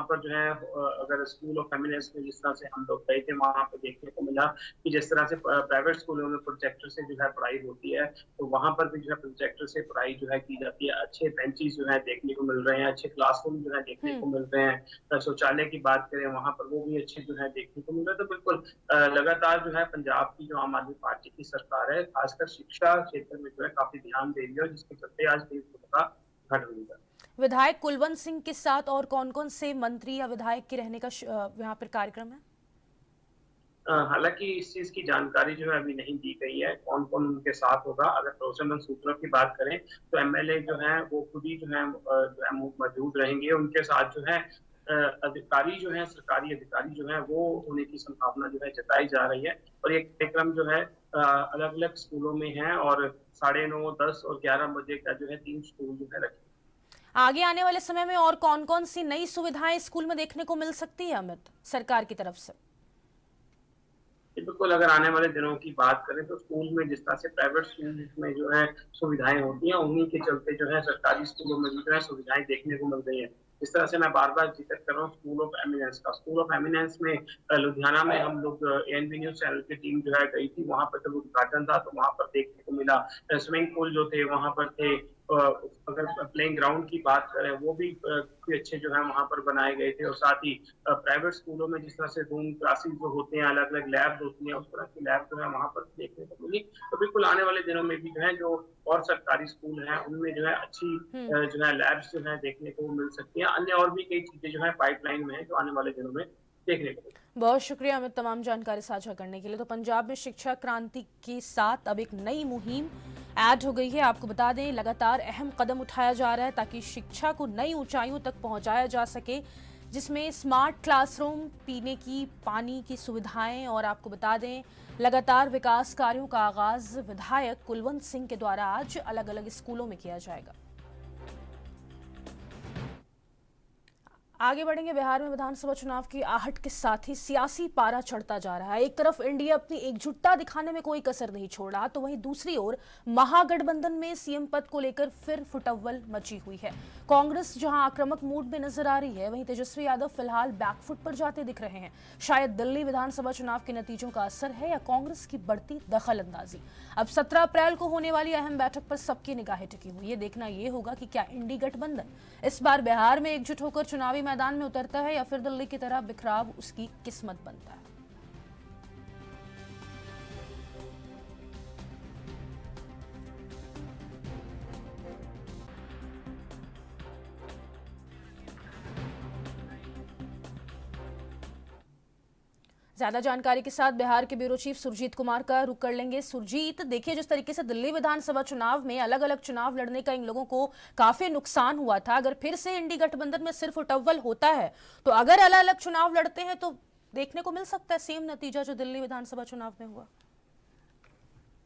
पर जो है अगर स्कूल ऑफ एमिनेंस में जिस तरह से हम लोग गए थे, वहाँ पे देखने को मिला कि जिस तरह से प्राइवेट स्कूलों में प्रोजेक्टर से जो है पढ़ाई होती है, तो वहाँ पर भी जो है प्रोजेक्टर से पढ़ाई जो है की जाती है। अच्छे बेंचेस जो है देखने को मिल रहे हैं, अच्छे क्लासरूम जो है देखने को मिल रहे हैं। शौचालय की बात करें वहाँ पर वो भी अच्छे जो है देखने को मिल रहे हैं। तो बिल्कुल लगातार जो है पंजाब की जो आम आदमी पार्टी की सरकार है, खासकर शिक्षा क्षेत्र में जो है काफी ध्यान दे रही है, जिसके चलते आज 300 का घट हुई है। विधायक कुलवंत सिंह के साथ और कौन कौन से मंत्री या विधायक के रहने का यहाँ पर कार्यक्रम है? हालांकि इस चीज की जानकारी जो है अभी नहीं दी गई है, कौन कौन उनके साथ होगा। अगर भरोसेमंद सूत्रों की बात करें तो एमएलए जो है वो खुद ही जो है मौजूद रहेंगे। उनके साथ जो है अधिकारी जो है, सरकारी अधिकारी जो है वो होने की संभावना जो है जताई जा रही है। और ये कार्यक्रम जो है अलग अलग स्कूलों में है और 9:30, 10 और 11 बजे का जो है 3 स्कूल जो है रखे। आगे आने वाले समय में और कौन कौन सी नई सुविधाएं स्कूल में देखने को मिल सकती है अमित, सरकार की तरफ से? बिल्कुल, अगर आने वाले दिनों की बात करें तो स्कूल में जिस तरह से प्राइवेट स्कूल में जो है सुविधाएं होती हैं, उन्हीं के चलते जो है सरकारी स्कूलों में भी जो है सुविधाएं देखने को मिल रही है। इस तरह से मैं बार बार जिक्र कर रहा हूँ स्कूल ऑफ एमिनेंस का। स्कूल ऑफ एमिनेंस में लुधियाना में हम लोग एएनबी न्यूज चैनल की टीम जो है गई थी, वहां पर जब उद्घाटन था तो वहां पर देखने को मिला स्विमिंग पूल जो थे वहां पर थे। अगर प्लेइंग ग्राउंड की बात करें वो भी काफी अच्छे जो है वहां पर बनाए गए थे। और साथ ही प्राइवेट स्कूलों में जिस तरह से रूम क्लासेस जो होते हैं, अलग अलग लैब होती हैं, उस तरह की लैब जो है वहां पर देखने को मिली। तो बिल्कुल आने वाले दिनों में भी जो है जो और सरकारी स्कूल हैं उनमें जो है अच्छी जो है लैब्स जो है देखने को मिल सकती है। अन्य और भी कई चीजें जो है पाइपलाइन में है जो आने वाले दिनों में देखने को मिलेगी। बहुत शुक्रिया अमित तमाम जानकारी साझा करने के लिए। तो पंजाब में शिक्षा क्रांति के साथ अब एक नई मुहिम ऐड हो गई है। आपको बता दें लगातार अहम कदम उठाया जा रहा है ताकि शिक्षा को नई ऊंचाइयों तक पहुंचाया जा सके, जिसमें स्मार्ट क्लासरूम, पीने की पानी की सुविधाएं और आपको बता दें लगातार विकास कार्यों का आगाज विधायक कुलवंत सिंह के द्वारा आज अलग अलग स्कूलों में किया जाएगा। आगे बढ़ेंगे। बिहार में विधानसभा चुनाव की आहट के साथ ही सियासी पारा चढ़ता जा रहा है। एक तरफ एनडीए अपनी एकजुटता दिखाने में कोई कसर नहीं छोड़ रहा, तो वहीं दूसरी ओर महागठबंधन में सीएम पद को लेकर फिर फुटअव्वल मची हुई है। कांग्रेस जहां आक्रामक मूड में नजर आ रही है, वहीं तेजस्वी यादव फिलहाल बैकफुट पर जाते दिख रहे हैं। शायद दिल्ली विधानसभा चुनाव के नतीजों का असर है या कांग्रेस की बढ़ती दखल अंदाजी। अब 17 अप्रैल को होने वाली अहम बैठक पर सबकी निगाहें टिकी हुई है। देखना यह होगा कि क्या इंडी गठबंधन इस बार बिहार में एकजुट होकर चुनावी मैदान में उतरता है या फिर दिल्ली की तरह बिखराव उसकी किस्मत बनता है। ज्यादा जानकारी के साथ बिहार के ब्यूरो चीफ सुरजीत कुमार का रुख कर लेंगे। सुरजीत, देखिए जिस तरीके से दिल्ली विधानसभा चुनाव में अलग अलग चुनाव लड़ने का इन लोगों को काफी नुकसान हुआ था, अगर फिर से इंडी गठबंधन में सिर्फ उटव्वल होता है तो अगर अलग अलग चुनाव लड़ते हैं तो देखने को मिल सकता है सेम नतीजा जो दिल्ली विधानसभा चुनाव में हुआ।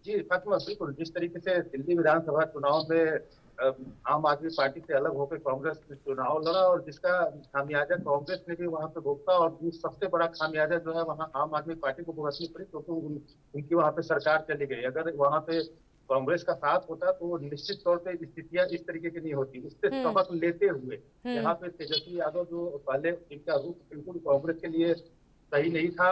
जी फातिमा, बिल्कुल जिस तरीके से दिल्ली विधानसभा चुनाव में आम आदमी पार्टी से अलग होकर कांग्रेस ने चुनाव लड़ा और जिसका खामियाजा कांग्रेस ने भी वहां पे भुगता, और सबसे बड़ा खामियाजा जो है वहां आम आदमी पार्टी को भुगतनी पड़ी क्योंकि उनकी वहां पे सरकार चली गई। अगर वहां पे कांग्रेस का साथ होता तो निश्चित तौर पे स्थितियां इस तरीके की नहीं होती। इससे सबक लेते हुए यहाँ पे तेजस्वी यादव जो पहले इनका रुख बिल्कुल कांग्रेस के लिए सही नहीं था,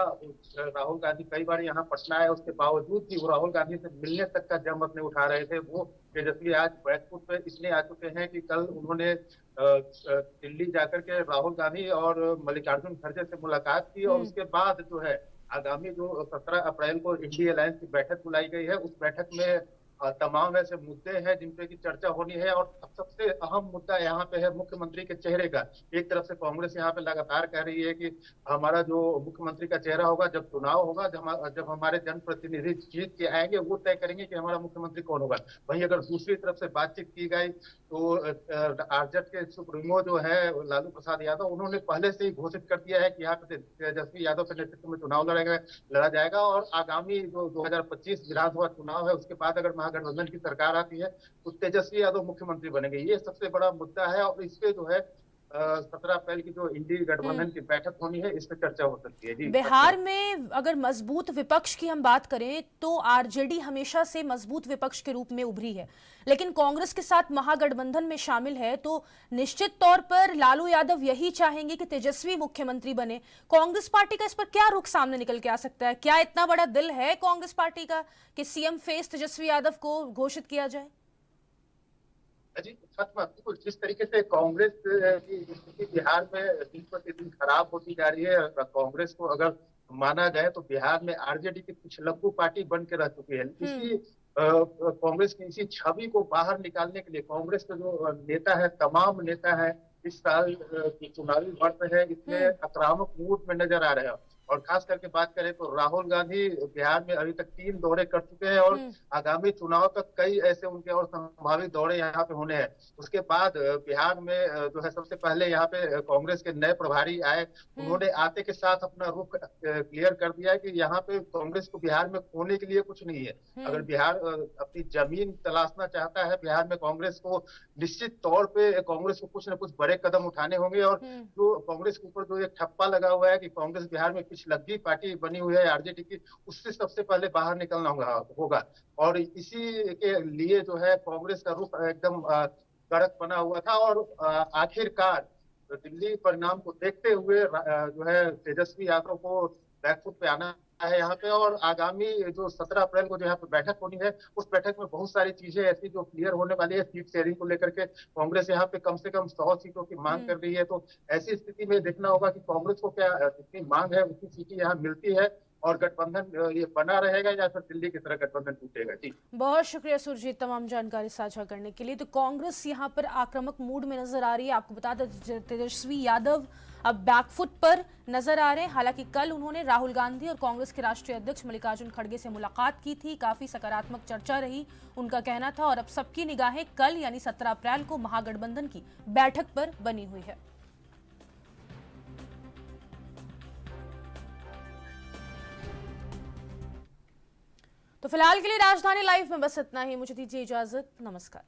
राहुल गांधी कई बार यहाँ पटना आए, उसके बावजूद भी वो राहुल गांधी से मिलने तक का जम अपने उठा रहे थे। वो तेजस्वी आज बैकफुट पे इसलिए आ चुके हैं कि कल उन्होंने दिल्ली जाकर के राहुल गांधी और मल्लिकार्जुन खड़गे से मुलाकात की और उसके बाद जो है आगामी जो 17 अप्रैल को इंडी अलायंस की बैठक बुलाई गई है, उस बैठक में तमाम ऐसे मुद्दे हैं जिन पे की चर्चा होनी है। और सबसे अहम मुद्दा यहाँ पे है मुख्यमंत्री के चेहरे का। एक तरफ से कांग्रेस यहाँ पे लगातार कह रही है कि हमारा जो मुख्यमंत्री का चेहरा होगा, जब चुनाव होगा, जब हमारे जनप्रतिनिधि जीत के आएंगे, वो तय करेंगे कि हमारा मुख्यमंत्री कौन होगा। वहीं अगर दूसरी तरफ से बातचीत की गई तो आरजेडी के सुप्रीमो जो है लालू प्रसाद यादव, उन्होंने पहले से ही घोषित कर दिया है कि यहाँ पे तेजस्वी यादव के नेतृत्व में चुनाव लड़ा जाएगा और आगामी जो 2025 विधानसभा चुनाव है उसके बाद अगर महागठबंधन की सरकार आती है तो तेजस्वी यादव मुख्यमंत्री बनेंगे। ये सबसे बड़ा मुद्दा है और इसपे जो है 17 अप्रैल की जो इंडी गठबंधन की बैठक होनी है, इस पे चर्चा हो सकती है। जी, बिहार में अगर मजबूत विपक्ष की हम बात करें तो आरजेडी हमेशा से मजबूत विपक्ष के रूप में उभरी है, लेकिन कांग्रेस के साथ महागठबंधन में शामिल है तो निश्चित तौर पर लालू यादव यही चाहेंगे कि तेजस्वी मुख्यमंत्री बने। कांग्रेस पार्टी का इस पर क्या रुख सामने निकल के आ सकता है? क्या इतना बड़ा दिल है कांग्रेस पार्टी का कि सीएम फेस तेजस्वी यादव को घोषित किया जाए? जी, बिल्कुल जिस तरीके से कांग्रेस की स्थिति बिहार में दिन प्रतिदिन खराब होती जा रही है, कांग्रेस को अगर माना जाए तो बिहार में आरजेडी की पिछलग्गू पार्टी बन के रह चुकी है। इसी कांग्रेस की इसी छवि को बाहर निकालने के लिए कांग्रेस के जो नेता है, तमाम नेता है, इस साल की चुनावी वर्ष है, इसमें आक्रामक मूड में नजर आ रहे हैं। और खास करके बात करें तो राहुल गांधी बिहार में अभी तक 3 दौरे कर चुके हैं और आगामी चुनाव तक कई ऐसे उनके और संभावित दौरे यहाँ पे होने हैं। उसके बाद बिहार में जो है सबसे पहले यहाँ पे कांग्रेस के नए प्रभारी आए, उन्होंने आते के साथ अपना रुख क्लियर कर दिया है कि यहाँ पे कांग्रेस को बिहार में खोने के लिए कुछ नहीं है। अगर बिहार अपनी जमीन तलाशना चाहता है, बिहार में कांग्रेस को निश्चित तौर पे कांग्रेस को कुछ न कुछ बड़े कदम उठाने होंगे। और जो कांग्रेस के ऊपर जो एक ठप्पा लगा हुआ है कि कांग्रेस बिहार में पिछलग्गी पार्टी बनी हुई है आरजेडी की, उससे सबसे पहले बाहर निकलना होगा। और इसी के लिए जो है कांग्रेस का रुख एकदम कड़क बना हुआ था। और आखिरकार दिल्ली परिणाम को देखते हुए जो है तेजस्वी यादव को बैकफुट पे आना है यहाँ पे। और आगामी जो 17 अप्रैल को जो यहाँ पे बैठक होनी है, उस बैठक में बहुत सारी चीजें ऐसी जो क्लियर होने वाली है। सीट शेयरिंग को लेकर के कांग्रेस यहाँ पे कम से कम 100 सीटों की मांग कर रही है। तो ऐसी स्थिति में देखना होगा कि कांग्रेस को क्या जितनी मांग है उतनी सीटें यहाँ मिलती है और गठबंधन ये बना रहेगा या फिर दिल्ली की तरह गठबंधन टूटेगा। जी, बहुत शुक्रिया सुरजीत तमाम जानकारी साझा करने के लिए। तो कांग्रेस यहाँ पर आक्रामक मूड में नजर आ रही है। आपको बता दें तेजस्वी यादव अब बैकफुट पर नजर आ रहे हैं। हालांकि कल उन्होंने राहुल गांधी और कांग्रेस के राष्ट्रीय अध्यक्ष मल्लिकार्जुन खड़गे से मुलाकात की थी, काफी सकारात्मक चर्चा रही उनका कहना था। और अब सबकी निगाहें कल यानी 17 अप्रैल को महागठबंधन की बैठक पर बनी हुई है। तो फिलहाल के लिए राजधानी लाइव में बस इतना ही। मुझे दीजिए इजाजत, नमस्कार।